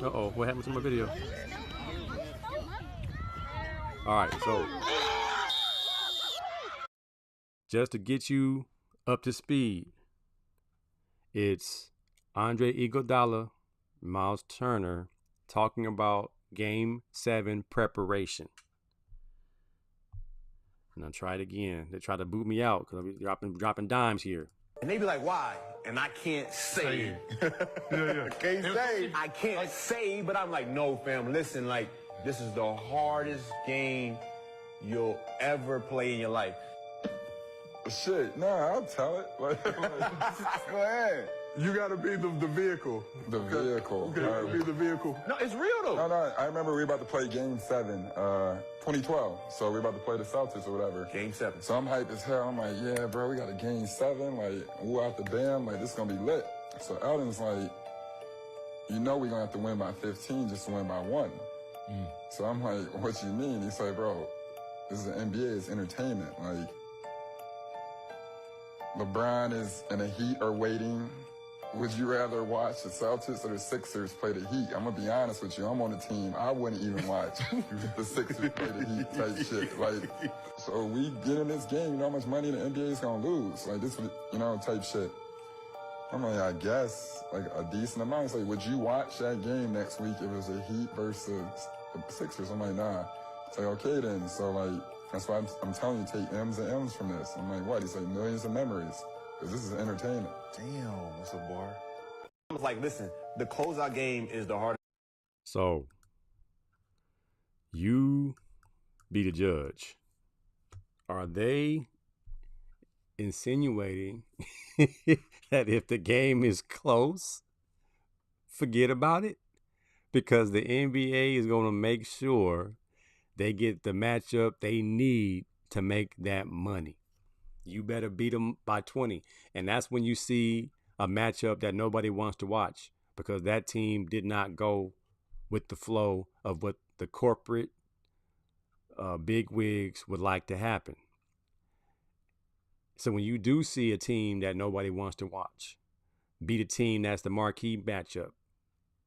Uh-oh, what happened to my video? All right, so just to get you up to speed, it's Andre Iguodala, Miles Turner talking about Game 7 preparation. And I'll try it again. They try to boot me out because I'm dropping dimes here. And they be like, why? And I can't say it. Yeah. Can't say. I can't say, but I'm like, no, fam, listen, like, this is the hardest game you'll ever play in your life. shit, nah, I'll tell it. Go ahead. You got to be the vehicle. The vehicle. Okay, you got to be the vehicle. No, it's real though. No, I remember we were about to play Game 7, 2012. So we were about to play the Celtics or whatever. Game 7. So I'm hyped as hell. I'm like, yeah, bro, we got a Game 7. Like, ooh, out the damn. Like, this is going to be lit. So Eldon's like, you know we're going to have to win by 15 just to win by 1. So I'm like, what you mean? He's like, bro, this is the NBA. It's entertainment. Like, LeBron is in the Heat or waiting. Would you rather watch the Celtics or the Sixers play the Heat? I'm going to be honest with you. I'm on the team. I wouldn't even watch the Sixers play the Heat type shit. Like, so we get in this game, you know how much money the NBA is going to lose? Like, this, you know, type shit. I'm like, I guess, like, a decent amount. It's like, would you watch that game next week if it was the Heat versus the Sixers? I'm like, nah. It's like, okay then. So, like, that's why I'm telling you, take M's and M's from this. I'm like, what? He's like, millions of memories. Because this is entertainment. Damn, that's a bar. I was like, listen, the closeout game is the hardest. So, you be the judge. Are they insinuating that if the game is close, forget about it? Because the NBA is going to make sure they get the matchup they need to make that money. You better beat them by 20. And that's when you see a matchup that nobody wants to watch, because that team did not go with the flow of what the corporate big wigs would like to happen. So when you do see a team that nobody wants to watch, beat a team that's the marquee matchup,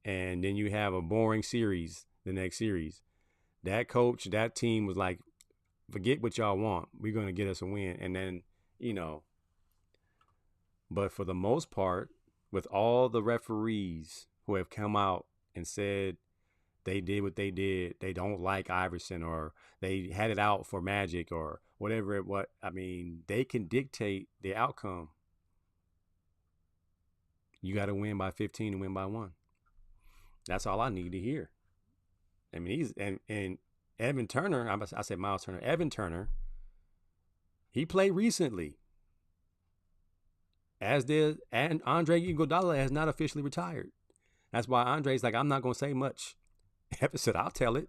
and then you have a boring series the next series, that coach, that team was like, forget what y'all want. We're going to get us a win. And then, you know, but for the most part, with all the referees who have come out and said they did what they did, they don't like Iverson, or they had it out for Magic, or whatever it was. I mean, they can dictate the outcome. You got to win by 15 and win by 1. That's all I need to hear. I mean, he's and Evan Turner, I said Miles Turner, Evan Turner, he played recently. As did, and Andre Iguodala has not officially retired. That's why Andre's like, I'm not going to say much. Evan said, I'll tell it.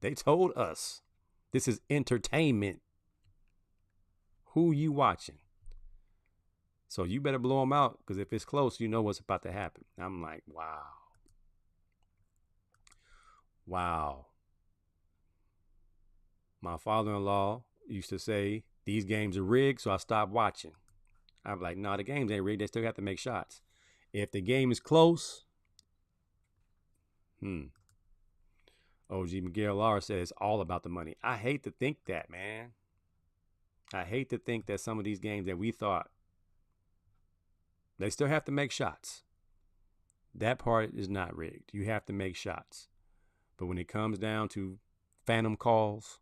They told us. This is entertainment. Who you watching? So you better blow them out, because if it's close, you know what's about to happen. I'm like, wow. Wow. My father-in-law used to say, these games are rigged, so I stopped watching. I'm like, no, the games ain't rigged. They still have to make shots. If the game is close, OG Miguel Lara said it's all about the money. I hate to think that, man. I hate to think that some of these games that we thought, they still have to make shots. That part is not rigged. You have to make shots. But when it comes down to phantom calls,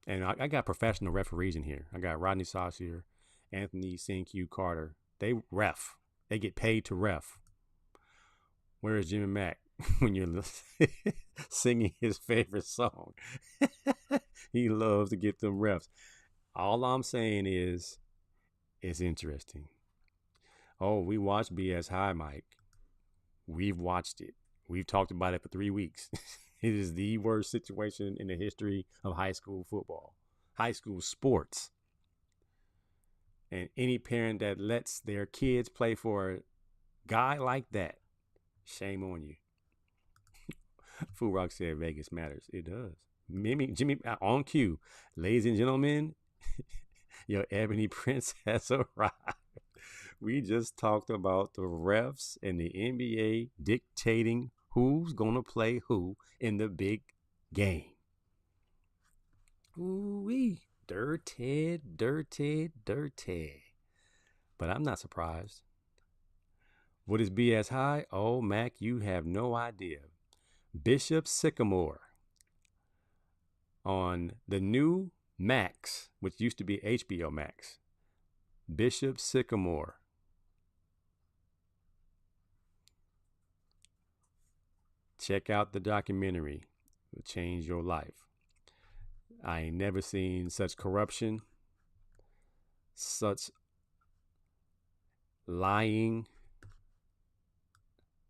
and I got professional referees in here. I got Rodney Saucier, Anthony C.Q. Carter. They ref. They get paid to ref. Where is Jimmy Mack when you're singing his favorite song? He loves to get them refs. All I'm saying is, it's interesting. Oh, we watched BS High, Mike. We've watched it. We've talked about it for 3 weeks. It is the worst situation in the history of high school football, high school sports. And any parent that lets their kids play for a guy like that, shame on you. Food Rock said Vegas matters. It does. Jimmy on cue. Ladies and gentlemen, your Ebony Prince has arrived. We just talked about the refs and the NBA dictating who's going to play who in the big game. Ooh-wee. Dirty. But I'm not surprised. Would his be as high? Oh, Mac, you have no idea. Bishop Sycamore on the new Max, which used to be HBO Max. Bishop Sycamore. Check out the documentary. It'll change your life. I ain't never seen such corruption, such lying.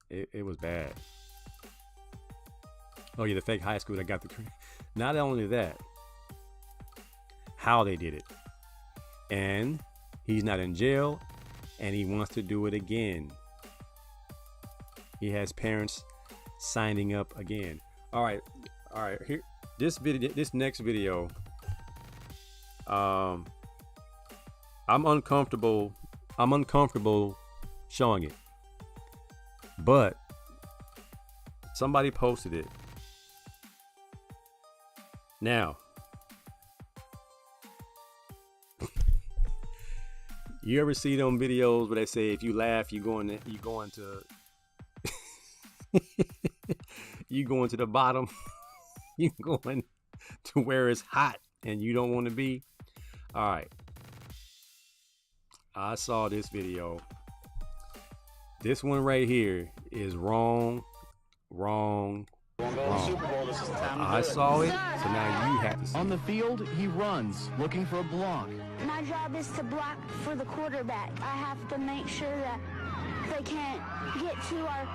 It was bad. Oh yeah, the fake high school that got the. Not only that, how they did it, and he's not in jail, and he wants to do it again. He has parents signing up again. All right. Here, this next video. I'm uncomfortable showing it, but somebody posted it. Now, you ever see them videos where they say if you laugh, you going to you going to the bottom, you going to where it's hot and you don't want to be? All right. I saw this video. This one right here is wrong. I saw it, so now you have to see. On the field, he runs, looking for a block. My job is to block for the quarterback. I have to make sure that they can't get to our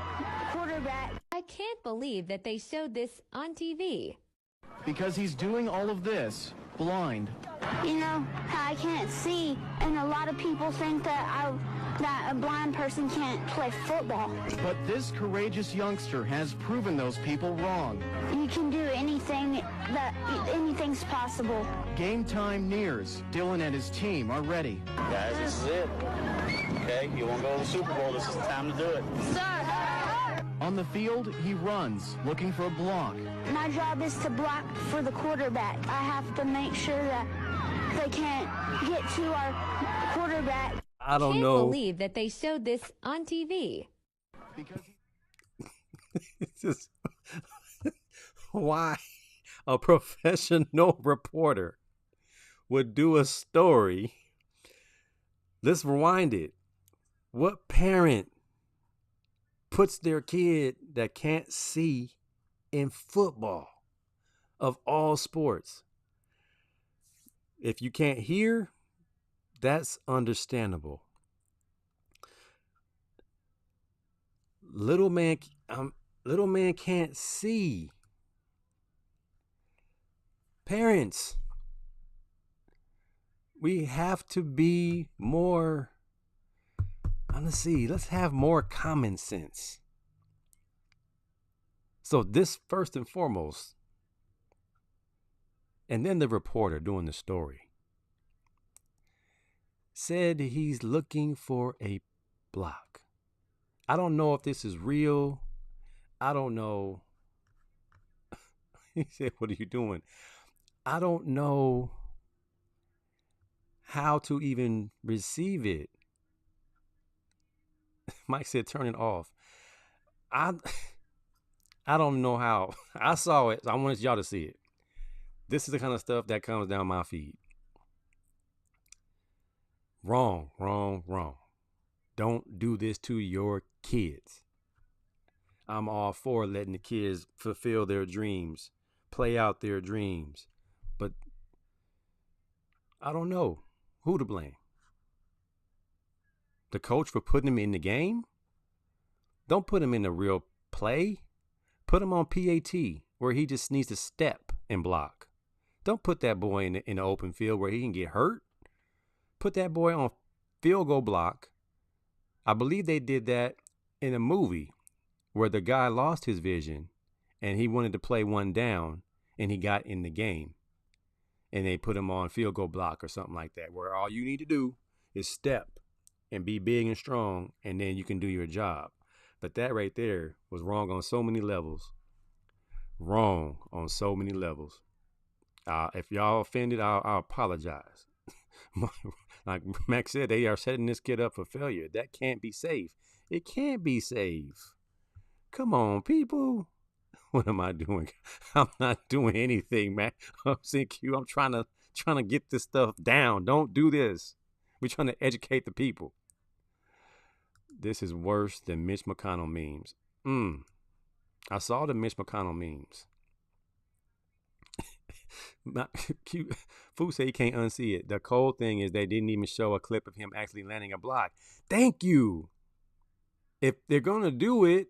quarterback. I can't believe that they showed this on TV. Because he's doing all of this, blind. You know how I can't see, and a lot of people think that a blind person can't play football. But this courageous youngster has proven those people wrong. You can do anything, anything's possible. Game time nears. Dylan and his team are ready. Guys, this is it. Okay, you want to go to the Super Bowl, this is the time to do it. On the field, he runs, looking for a block. My job is to block for the quarterback. I have to make sure that they can't get to our quarterback. I don't Can't know. believe that they showed this on TV. Because It's just why a professional reporter would do a story. Let's rewind it. What parent puts their kid that can't see in football of all sports? If you can't hear, that's understandable. Little man can't see. Parents, we have to be more, let's have more common sense. So this first and foremost, and then the reporter doing the story said he's looking for a block. I don't know if this is real. I don't know. He said, "What are you doing?" I don't know how to even receive it. Mike said, "Turn it off." I don't know how. I saw it. So I wanted y'all to see it. This is the kind of stuff that comes down my feed. Wrong. Don't do this to your kids. I'm all for letting the kids fulfill their dreams, play out their dreams. But I don't know who to blame. The coach for putting him in the game? Don't put him in the real play. Put him on PAT where he just needs to step and block. Don't put that boy in the open field where he can get hurt. put that boy on field goal block. I believe they did that in a movie where the guy lost his vision and he wanted to play one down and he got in the game. And they put him on field goal block or something like that, where all you need to do is step and be big and strong, and then you can do your job. But that right there was wrong on so many levels. Wrong on so many levels. If y'all offended, I'll apologize. Like Max said, they are setting this kid up for failure. That can't be safe. It can't be safe. Come on, people. What am I doing? I'm not doing anything, man. I'm CQ. I'm trying to get this stuff down. Don't do this. We're trying to educate the people. This is worse than Mitch McConnell memes. I saw the Mitch McConnell memes. Fu said he can't unsee it. The cold thing is they didn't even show a clip of him actually landing a block. Thank you. If they're going to do it,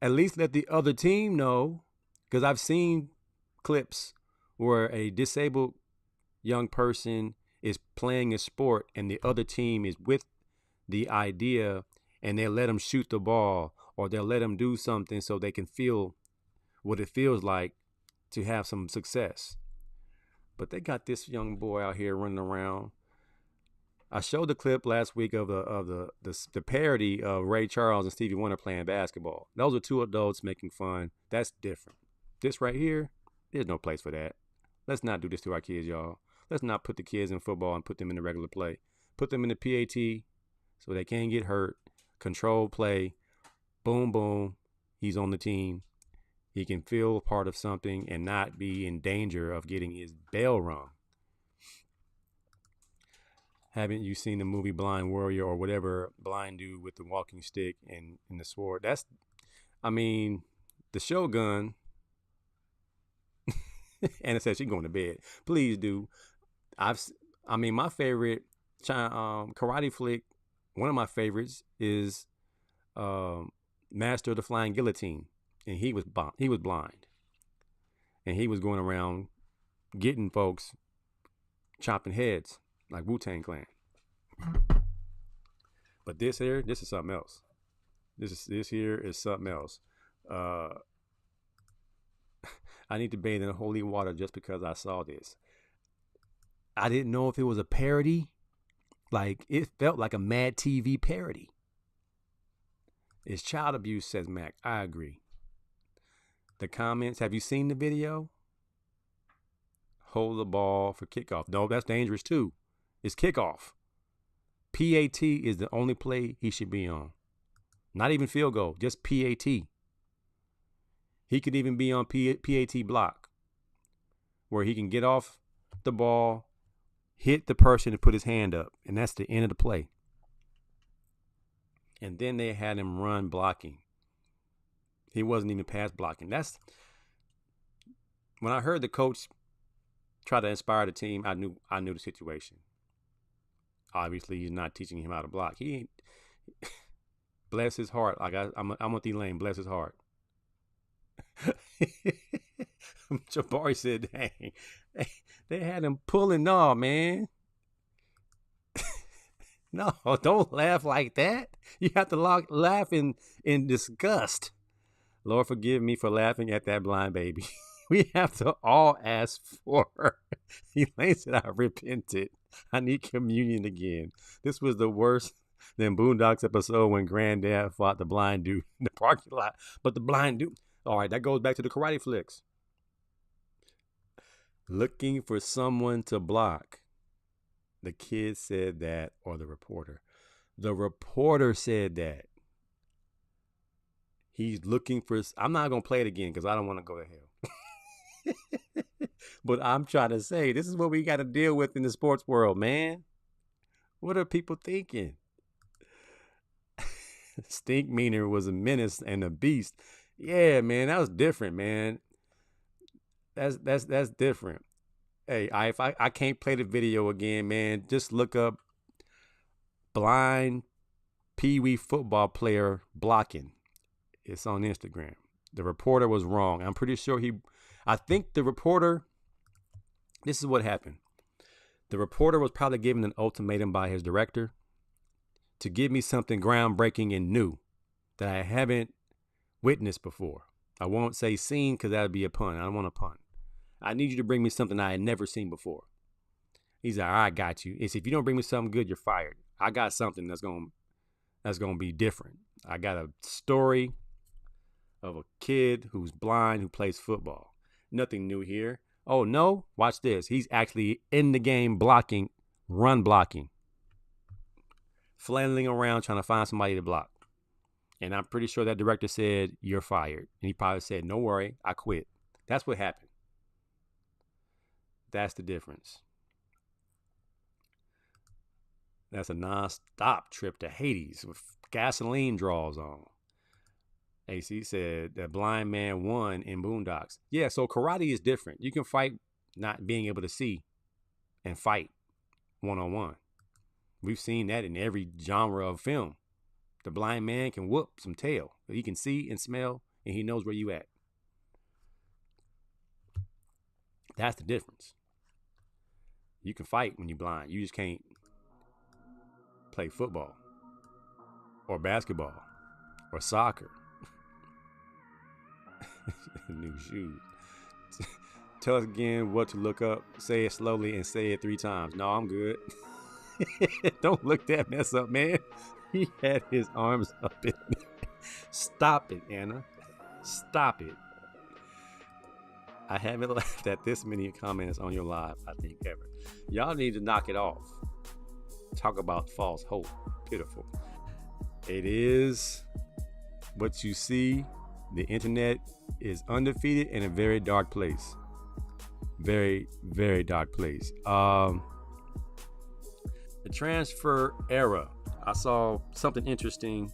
at least let the other team know, because I've seen clips where a disabled young person is playing a sport and the other team is with the idea and they'll let them shoot the ball or they'll let them do something so they can feel what it feels like to have some success. But they got this young boy out here running around. I showed the clip last week of the parody of Ray Charles and Stevie Wonder playing basketball. Those are two adults making fun. That's different. This right here, there's no place for that. Let's not do this to our kids, y'all. Let's not put the kids in football and put them in the regular play. Put them in the PAT so they can't get hurt. Control play. Boom, boom. He's on the team. He can feel part of something and not be in danger of getting his bell rung. Haven't you seen the movie Blind Warrior or whatever blind dude with the walking stick and the sword? The Shogun. Anna says she's going to bed. Please do. My favorite karate flick, one of my favorites is Master of the Flying Guillotine. And he was blind. And he was going around getting folks chopping heads like Wu-Tang Clan. But this is something else. This here is something else. I need to bathe in holy water just because I saw this. I didn't know if it was a parody. Like, it felt like a Mad TV parody. It's child abuse, says Mac. I agree. The comments, have you seen the video? Hold the ball for kickoff. No, that's dangerous too. It's kickoff. PAT is the only play he should be on. Not even field goal, just PAT. He could even be on PAT block, where he can get off the ball, hit the person and put his hand up, and that's the end of the play. And then they had him run blocking. He wasn't even pass blocking. That's when I heard the coach try to inspire the team. I knew the situation. Obviously, he's not teaching him how to block. He ain't. Bless his heart. Like I'm with Elaine. Bless his heart. Jabari said, "Dang, they had him pulling. No, man. No, don't laugh like that. You have to laugh in disgust. Lord, forgive me for laughing at that blind baby. We have to all ask for her." Elaine said, "I repented. I need communion again." This was the worse than Boondocks episode when Granddad fought the blind dude in the parking lot. But the blind dude, all right, that goes back to the karate flicks. Looking for someone to block. The kid said that, or the reporter. The reporter said that. He's looking for, I'm not going to play it again because I don't want to go to hell. But I'm trying to say, this is what we got to deal with in the sports world, man. What are people thinking? Stink Meaner was a menace and a beast. Yeah, man, that was different, man. That's different. Hey, if I can't play the video again, man, just look up blind Pee-wee football player blocking. It's on Instagram. The reporter was wrong. I'm pretty sure I think the reporter, this is what happened. The reporter was probably given an ultimatum by his director to give me something groundbreaking and new that I haven't witnessed before. I won't say seen because that would be a pun. I don't want a pun. I need you to bring me something I had never seen before. He's like, I got you. It's if you don't bring me something good, you're fired. I got something that's gonna be different. I got a story of a kid who's blind who plays football. Nothing new here. Oh no, watch this. He's actually in the game blocking, run blocking, flailing around trying to find somebody to block. And I'm pretty sure that director said, you're fired. And he probably said, no worry, I quit. That's what happened. That's the difference. That's a non-stop trip to Hades with gasoline draws on. AC said that blind man won in Boondocks. Yeah, so karate is different. You can fight not being able to see and fight one-on-one. We've seen that in every genre of film. The blind man can whoop some tail. He can see and smell, and he knows where you at. That's the difference. You can fight when you're blind. You just can't play football or basketball or soccer. New shoes. Tell us again what to look up. Say it slowly and say it 3 times. No, I'm good. Don't look that mess up, man. He had his arms up in there. Stop it, Anna. Stop it. I haven't laughed at this many comments on your live, I think, ever. Y'all need to knock it off. Talk about false hope. Pitiful. It is what you see. The internet is undefeated in a very dark place. Very, very dark place. The transfer era. I saw something interesting.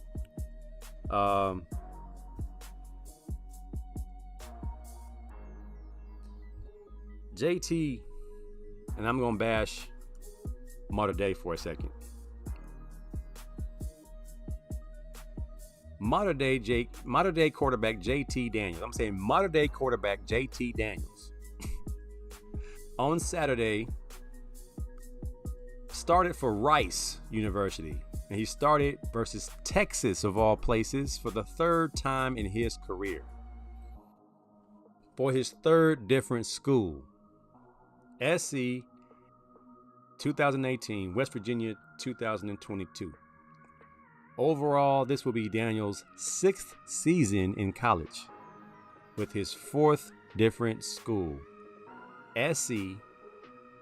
JT, and I'm going to bash Mater Dei for a second. Mater Dei quarterback JT Daniels. I'm saying Mater Dei quarterback JT Daniels. On Saturday, started for Rice University. And he started versus Texas, of all places, for the 3rd time in his career. For his 3rd different school. SC 2018, West Virginia 2022. Overall, this will be Daniels' 6th season in college with his 4th different school. SC,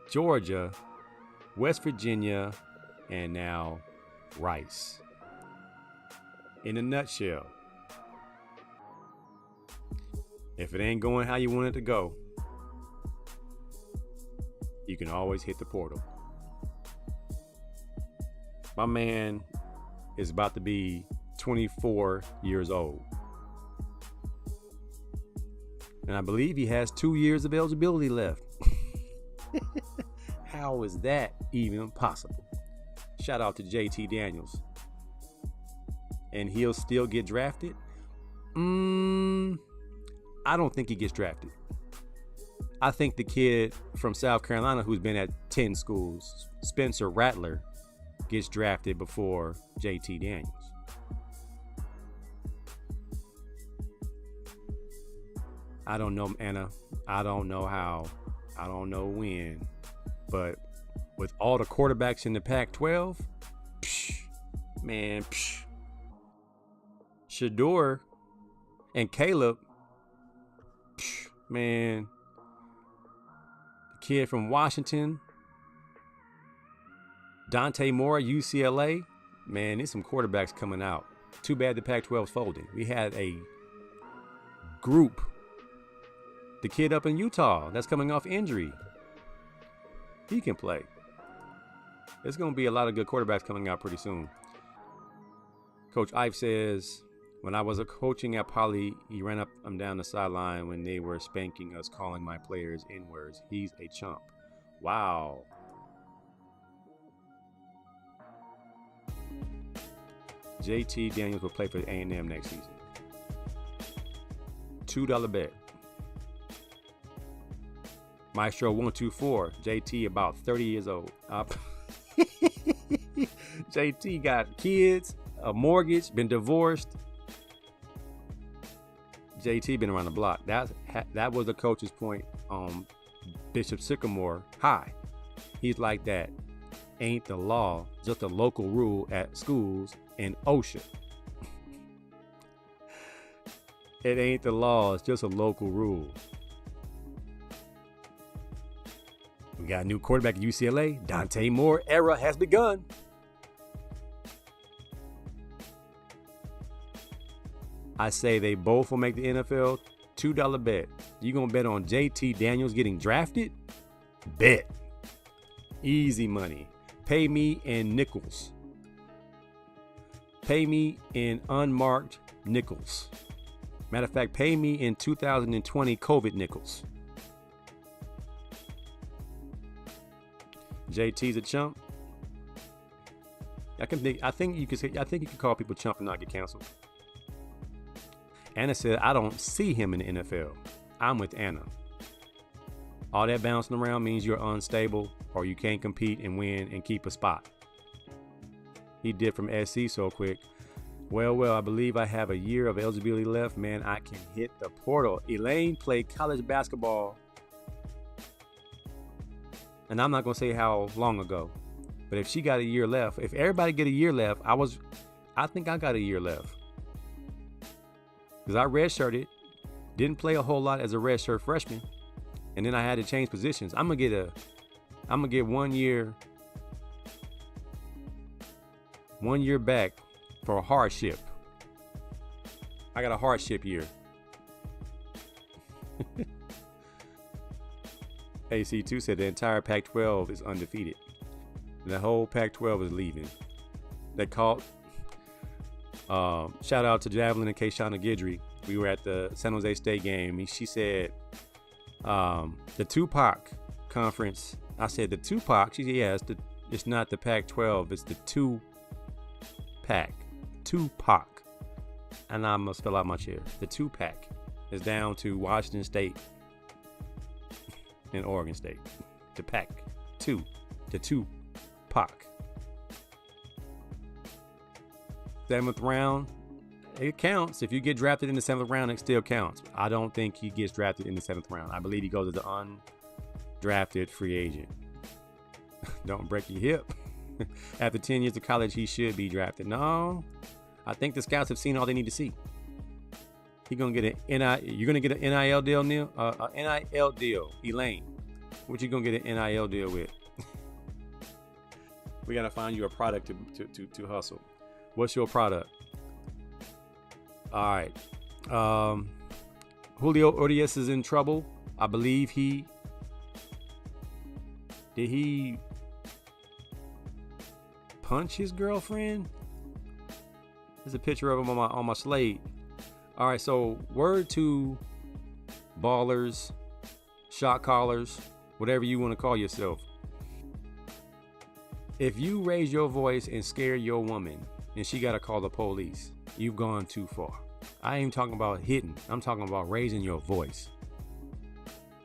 Georgia, West Virginia, and now Rice. In a nutshell, if it ain't going how you want it to go, you can always hit the portal. My man is about to be 24 years old. And I believe he has 2 years of eligibility left. How is that even possible? Shout out to JT Daniels. And he'll still get drafted? I don't think he gets drafted. I think the kid from South Carolina who's been at 10 schools, Spencer Rattler, gets drafted before JT Daniels. I don't know, Anna. I don't know how. I don't know when. But with all the quarterbacks in the Pac-12, man, Shedeur and Caleb, man, the kid from Washington, Dante Moore, UCLA, man, there's some quarterbacks coming out. Too bad the Pac-12's folding. We had a group. The kid up in Utah that's coming off injury. He can play. There's going to be a lot of good quarterbacks coming out pretty soon. Coach Ive says, when I was coaching at Poly, he ran up and down the sideline when they were spanking us, calling my players N-words. He's a chump. Wow. JT Daniels will play for A&M next season. $2 bet. Maestro 124, JT about 30 years old. JT got kids, a mortgage, been divorced. JT been around the block. That was the coach's point on Bishop Sycamore High. He's like that. Ain't the law just a local rule at schools in OSHA? It ain't the law, it's just a local rule. We got a new quarterback at UCLA. Dante Moore era has begun. I say they both will make the NFL. $2 bet. You gonna bet on JT Daniels getting drafted? Bet. Easy money. Pay me in nickels. Pay me in unmarked nickels. Matter of fact, pay me in 2020 COVID nickels. JT's a chump. I think you can call people chump and not get canceled. Anna said, I don't see him in the NFL. I'm with Anna. All that bouncing around means you're unstable or you can't compete and win and keep a spot. He did from SC so quick. Well, I believe I have a year of eligibility left. Man, I can hit the portal. Elaine played college basketball. And I'm not going to say how long ago. But if she got a year left, if everybody get a year left, I think I got a year left. Because I redshirted, didn't play a whole lot as a redshirt freshman, and then I had to change positions. I'm gonna get 1 year back for a hardship. I got a hardship year. AC2 said the entire Pac-12 is undefeated. The whole Pac-12 is leaving. They called. Shout out to Javelin and Kayshana Guidry. We were at the San Jose State game. She said the Tupac conference. I said the Tupac. She said, yeah, it's not the Pac-12. It's the Two-Pac. Tupac. And I must fill out my chair. The Two-Pac is down to Washington State and Oregon State. The Pac-2. The Tupac. 7th round, it counts. If you get drafted in the 7th round, it still counts. I don't think he gets drafted in the 7th round. I believe he goes as an undrafted free agent. Don't break your hip. After 10 years of college, he should be drafted. No, I think the scouts have seen all they need to see. You're gonna get an NIL deal, Neil. NIL deal, Elaine. What you gonna get an NIL deal with? We gotta find you a product to hustle. What's your product? All right. Julio Urias is in trouble. I believe did he punch his girlfriend? There's a picture of him on my slate. All right, so word to ballers, shot callers, whatever you want to call yourself. If you raise your voice and scare your woman and she got to call the police, you've gone too far. I ain't talking about hitting. I'm talking about raising your voice.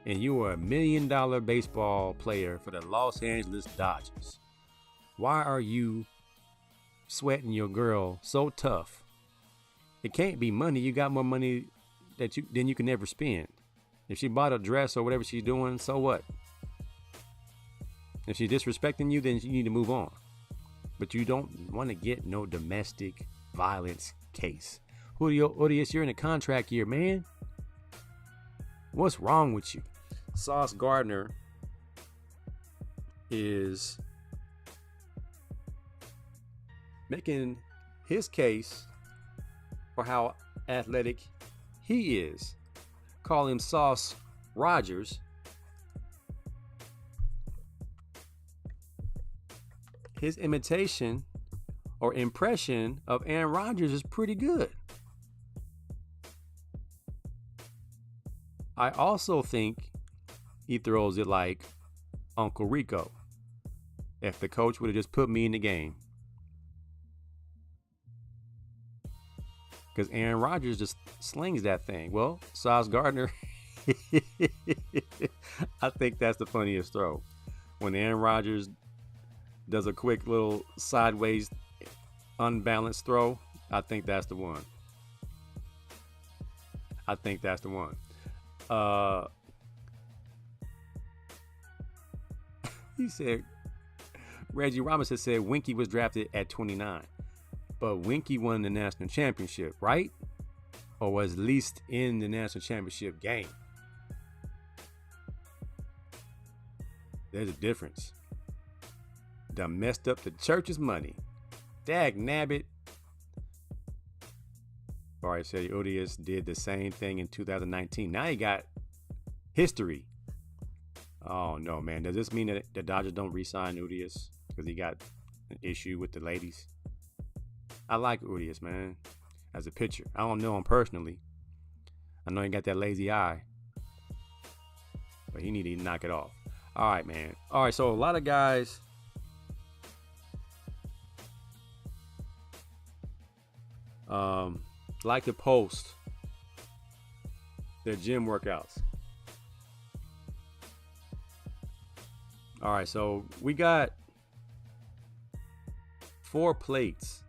And you are $1 million baseball player for the Los Angeles Dodgers. Why are you sweating your girl so tough? It can't be money. You got more money than you can ever spend. If she bought a dress or whatever she's doing, so what? If she's disrespecting you, then you need to move on. But you don't want to get no domestic violence case. Julio Urias, you're in a contract year, man. What's wrong with you? Sauce Gardner is making his case for how athletic he is. Call him Sauce Rogers. His imitation or impression of Aaron Rodgers is pretty good. I also think he throws it like Uncle Rico. If the coach would have just put me in the game. Because Aaron Rodgers just slings that thing. Well, Sauce Gardner, I think that's the funniest throw. When Aaron Rodgers does a quick little sideways unbalanced throw, I think that's the one. I think that's the one. He said, Reggie Robinson said Winky was drafted at 29. But Winky won the national championship, right? Or was at least in the national championship game. There's a difference. Done messed up the church's money. Dag nabbit. All right, so Odious did the same thing in 2019. Now he got history. Oh, no, man. Does this mean that the Dodgers don't re-sign Odious because he got an issue with the ladies? I like Odious, man, as a pitcher. I don't know him personally. I know he got that lazy eye. But he need to knock it off. All right, man. All right, so a lot of guys like to post their gym workouts. All right, so we got 4 plates.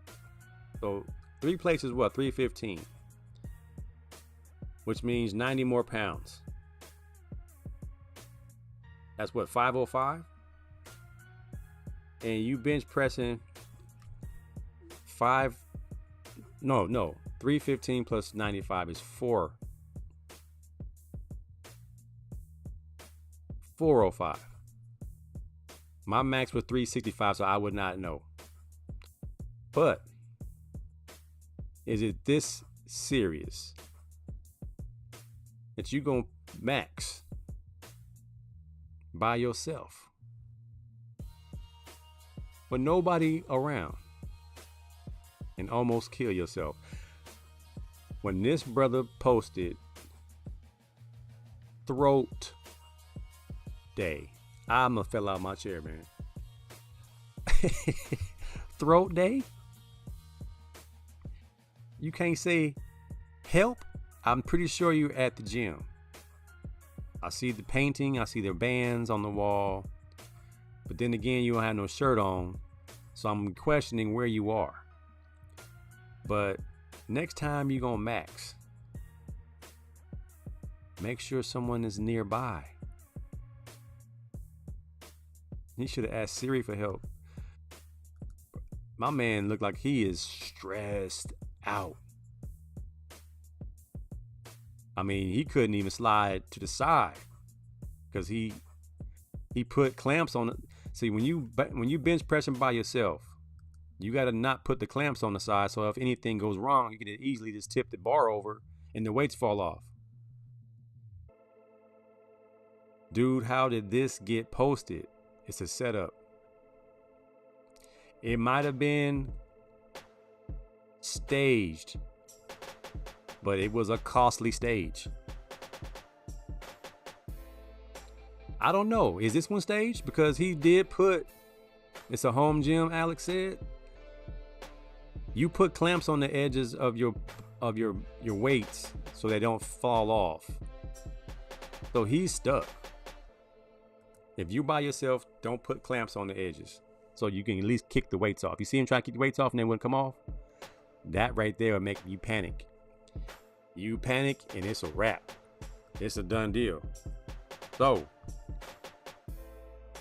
So 3 plates is what? 315. Which means 90 more pounds. That's what, 505? And you bench pressing 315 plus 95 is 405. My max was 365, so I would not know. But is it this serious that you gonna max by yourself with nobody around and almost kill yourself? When this brother posted throat day, I'ma fell out my chair, man. Throat day? You can't say help? I'm pretty sure you're at the gym. I see the painting, I see the bands on the wall. But then again, you don't have no shirt on. So I'm questioning where you are. But next time you're gonna max, make sure someone is nearby. He should have asked Siri for help. My man looked like he is stressed out. I mean, he couldn't even slide to the side because he put clamps on it. See, when you bench pressing by yourself, you got to not put the clamps on the side. So if anything goes wrong, you can easily just tip the bar over and the weights fall off. Dude, how did this get posted? It's a setup. It might have been staged, but it was a costly stage. I don't know. Is this one staged? Because he did put, it's a home gym, Alex said. You put clamps on the edges of your weights so they don't fall off. So he's stuck. If you by yourself, don't put clamps on the edges so you can at least kick the weights off. You see him try to kick the weights off and they wouldn't come off? That right there will make you panic. You panic and it's a wrap. It's a done deal. So,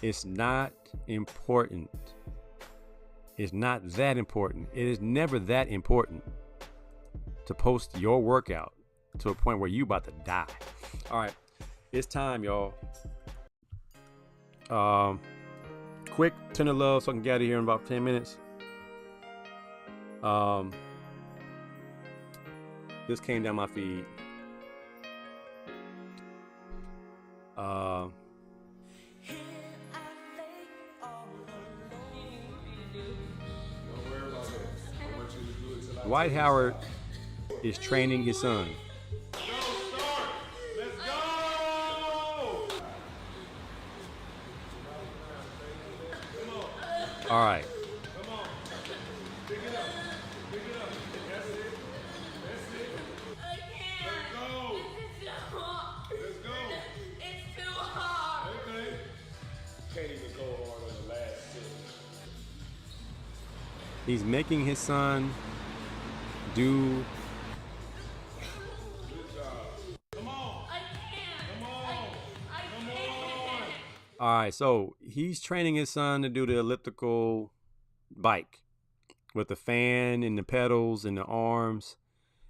it's not important. It's not that important. It is never that important to post your workout to a point where you about to die. All right, it's time, y'all. Quick tender love so I can get out of here in about 10 minutes. This came down my feed. Dwight Howard is training his son. All right. He's making his son do. All right, so he's training his son to do the elliptical bike with the fan and the pedals and the arms.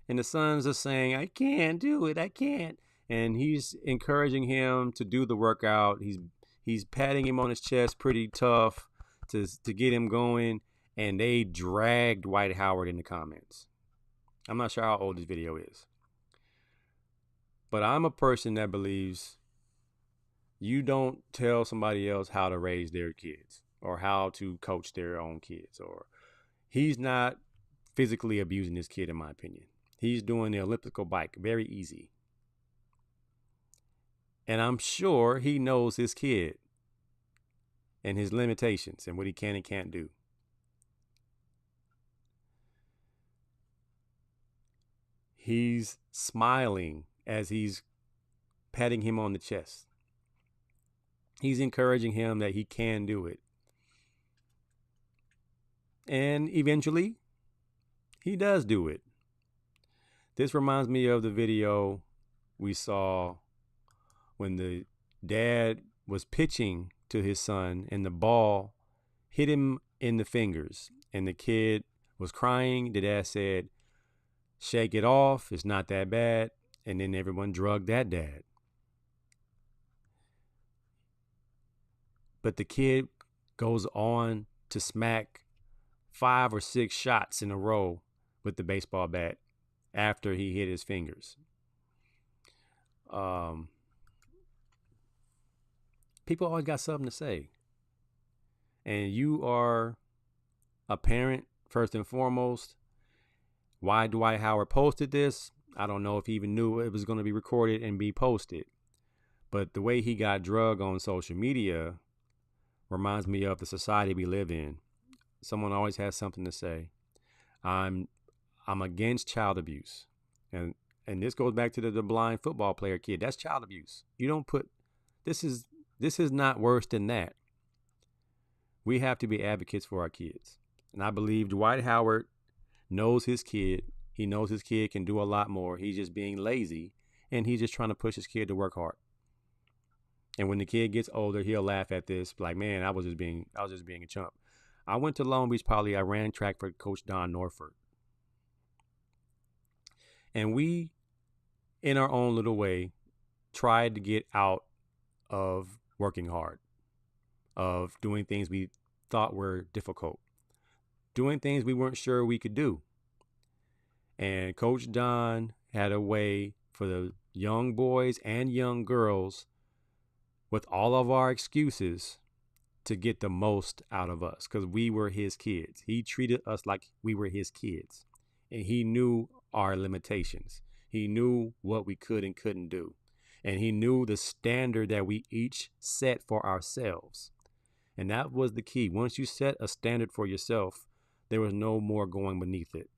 And the son's just saying, I can't do it. I can't. And he's encouraging him to do the workout. He's patting him on his chest pretty tough to get him going. And they dragged Dwight Howard in the comments. I'm not sure how old this video is. But I'm a person that believes you don't tell somebody else how to raise their kids or how to coach their own kids. Or he's not physically abusing this kid, in my opinion. He's doing the elliptical bike very easy. And I'm sure he knows his kid and his limitations and what he can and can't do. He's smiling as he's patting him on the chest. He's encouraging him that he can do it. And eventually, he does do it. This reminds me of the video we saw when the dad was pitching to his son and the ball hit him in the fingers and the kid was crying. The dad said, shake it off. It's not that bad. And then everyone drugged that dad. But the kid goes on to smack 5 or 6 shots in a row with the baseball bat after he hit his fingers. People always got something to say. And you are a parent, first and foremost. Why Dwight Howard posted this, I don't know if he even knew it was going to be recorded and be posted. But the way he got drugged on social media reminds me of the society we live in. Someone always has something to say. I'm against child abuse. And this goes back to the blind football player kid. That's child abuse. You don't put, this is not worse than that. We have to be advocates for our kids. And I believe Dwight Howard knows his kid. He knows his kid can do a lot more. He's just being lazy, and he's just trying to push his kid to work hard. And when the kid gets older, he'll laugh at this, like, man, I was just being a chump. I went to Long Beach Poly. I ran track for Coach Don Norford. And we, in our own little way, tried to get out of working hard, of doing things we thought were difficult, doing things we weren't sure we could do. And Coach Don had a way for the young boys and young girls, with all of our excuses, to get the most out of us because we were his kids. He treated us like we were his kids, and he knew our limitations. He knew what we could and couldn't do, and he knew the standard that we each set for ourselves. And that was the key. Once you set a standard for yourself, there was no more going beneath it.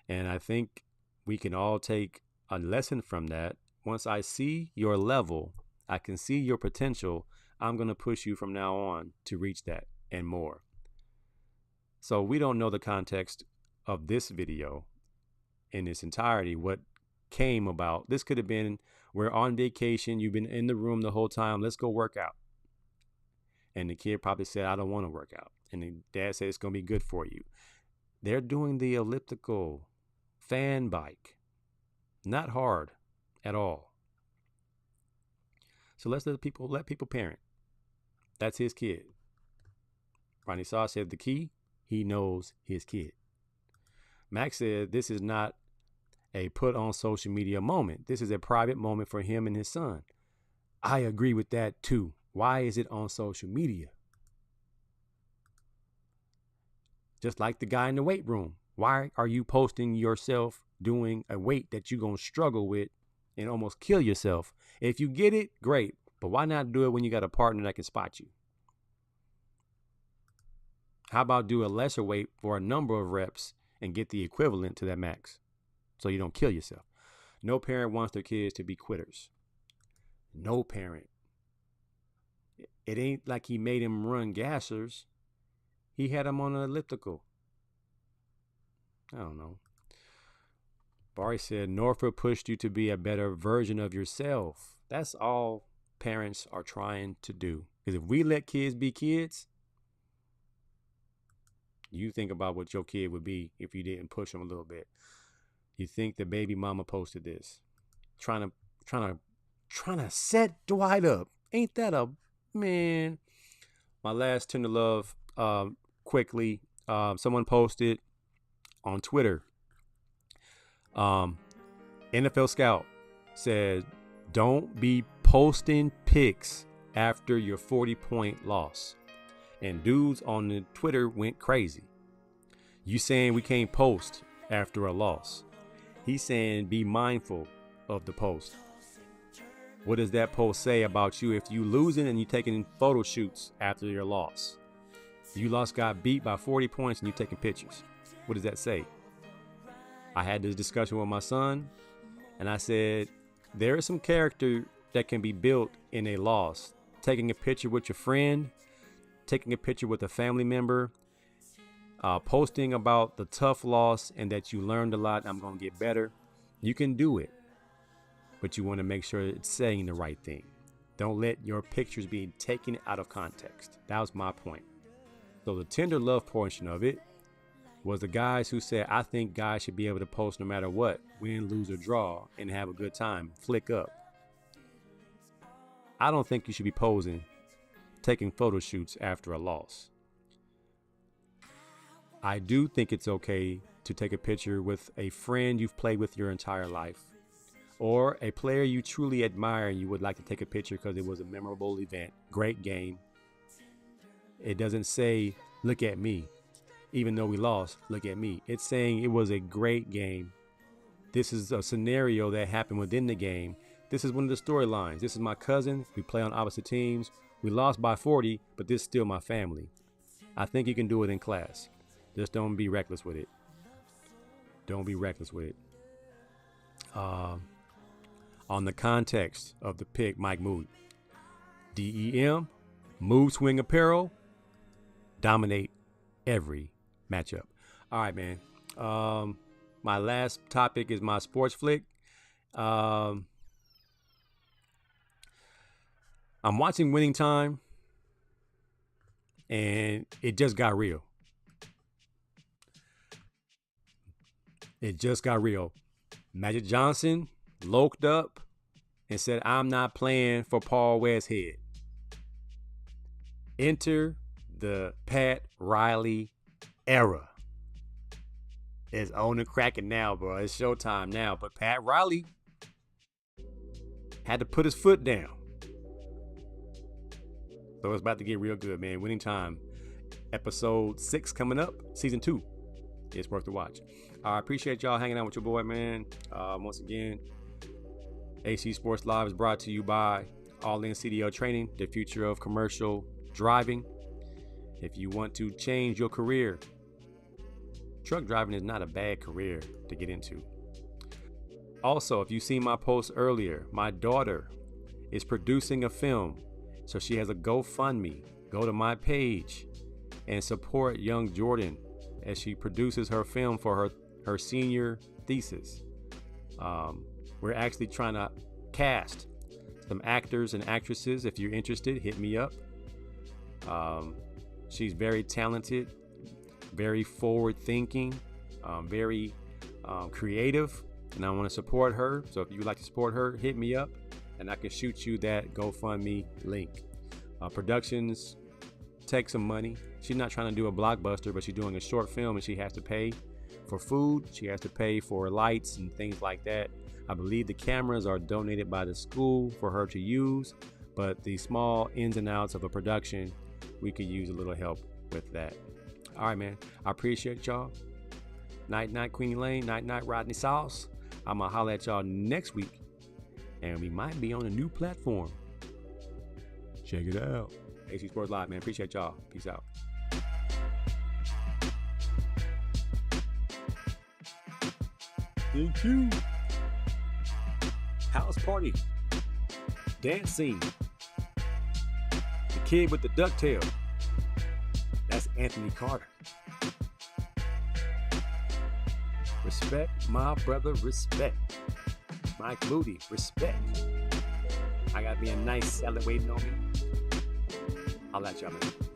And I think we can all take a lesson from that. Once I see your level, I can see your potential, I'm going to push you from now on to reach that and more. So we don't know the context of this video in its entirety, what came about. This could have been, we're on vacation, you've been in the room the whole time, let's go work out. And the kid probably said, I don't want to work out. And the dad said, it's going to be good for you. They're doing the elliptical fan bike. Not hard at all. So let's let people parent. That's his kid. Ronnie Saw said the key, he knows his kid. Max said this is not a put on social media moment. This is a private moment for him and his son. I agree with that too. Why is it on social media? Just like the guy in the weight room. Why are you posting yourself doing a weight that you're going to struggle with and almost kill yourself? If you get it, great. But why not do it when you got a partner that can spot you? How about do a lesser weight for a number of reps and get the equivalent to that max so you don't kill yourself? No parent wants their kids to be quitters. No parent. It ain't like he made him run gassers. He had him on an elliptical. I don't know. Barry said, Norfolk pushed you to be a better version of yourself. That's all parents are trying to do. Because if we let kids be kids, you think about what your kid would be if you didn't push them a little bit. You think the baby mama posted this, trying to set Dwight up. Ain't that a man? My last tender love, quickly. Someone posted on Twitter. NFL Scout said, "Don't be posting pics after your 40-point loss." And dudes on the Twitter went crazy. You saying we can't post after a loss? He's saying be mindful of the post. What does that post say about you if you losing and you taking photo shoots after your loss? You got beat by 40 points and you taking pictures. What does that say? I had this discussion with my son and I said, there is some character that can be built in a loss. Taking a picture with your friend, taking a picture with a family member, posting about the tough loss and that you learned a lot, I'm going to get better. You can do it, but you want to make sure it's saying the right thing. Don't let your pictures be taken out of context. That was my point. So the tender love portion of it was the guys who said, I think guys should be able to post no matter what, win, lose, or draw, and have a good time, flick up. I don't think you should be posing, taking photo shoots after a loss. I do think it's okay to take a picture with a friend you've played with your entire life, or a player you truly admire and you would like to take a picture because it was a memorable event, great game. It doesn't say, look at me. Even though we lost, look at me. It's saying it was a great game. This is a scenario that happened within the game. This is one of the storylines. This is my cousin. We play on opposite teams. We lost by 40, but this is still my family. I think you can do it in class. Just don't be reckless with it. Don't be reckless with it. On the context of the pick, Mike Moody. DEM, Mood Swing Apparel, dominate every matchup. All right, man. My last topic is my sports flick. I'm watching Winning Time, and it just got real. It just got real. Magic Johnson loked up and said, I'm not playing for Paul Westhead. Enter the Pat Riley era. It's on and cracking now, bro. It's showtime now. But Pat Riley had to put his foot down. So it's about to get real good, man. Winning Time. Episode 6 coming up. Season 2. It's worth the watch. I appreciate y'all hanging out with your boy, man. Once again, AC Sports Live is brought to you by All In CDL Training, the future of commercial driving. If you want to change your career, truck driving is not a bad career to get into. Also, if you've seen my post earlier, my daughter is producing a film. So she has a GoFundMe. Go to my page and support young Jordan as she produces her film for her senior thesis. We're actually trying to cast some actors and actresses. If you're interested, hit me up. She's very talented, very forward thinking, very creative, and I want to support her. So if you would like to support her, hit me up and I can shoot you that GoFundMe link. Productions take some money. She's not trying to do a blockbuster, but she's doing a short film and she has to pay for food. She has to pay for lights and things like that. I believe the cameras are donated by the school for her to use, but the small ins and outs of a production, we could use a little help with that. All right, man. I appreciate y'all. Night, night, Queenie Lane. Night, night, Rodney Sauce. I'm going to holler at y'all next week, and we might be on a new platform. Check it out. AC Sports Live, man. Appreciate y'all. Peace out. Thank you. House party. Dance scene. The kid with the ducktail. That's Anthony Carter. Respect, my brother, respect. Mike Moody, respect. I got me a nice salad waiting on me. I'll let y'all know.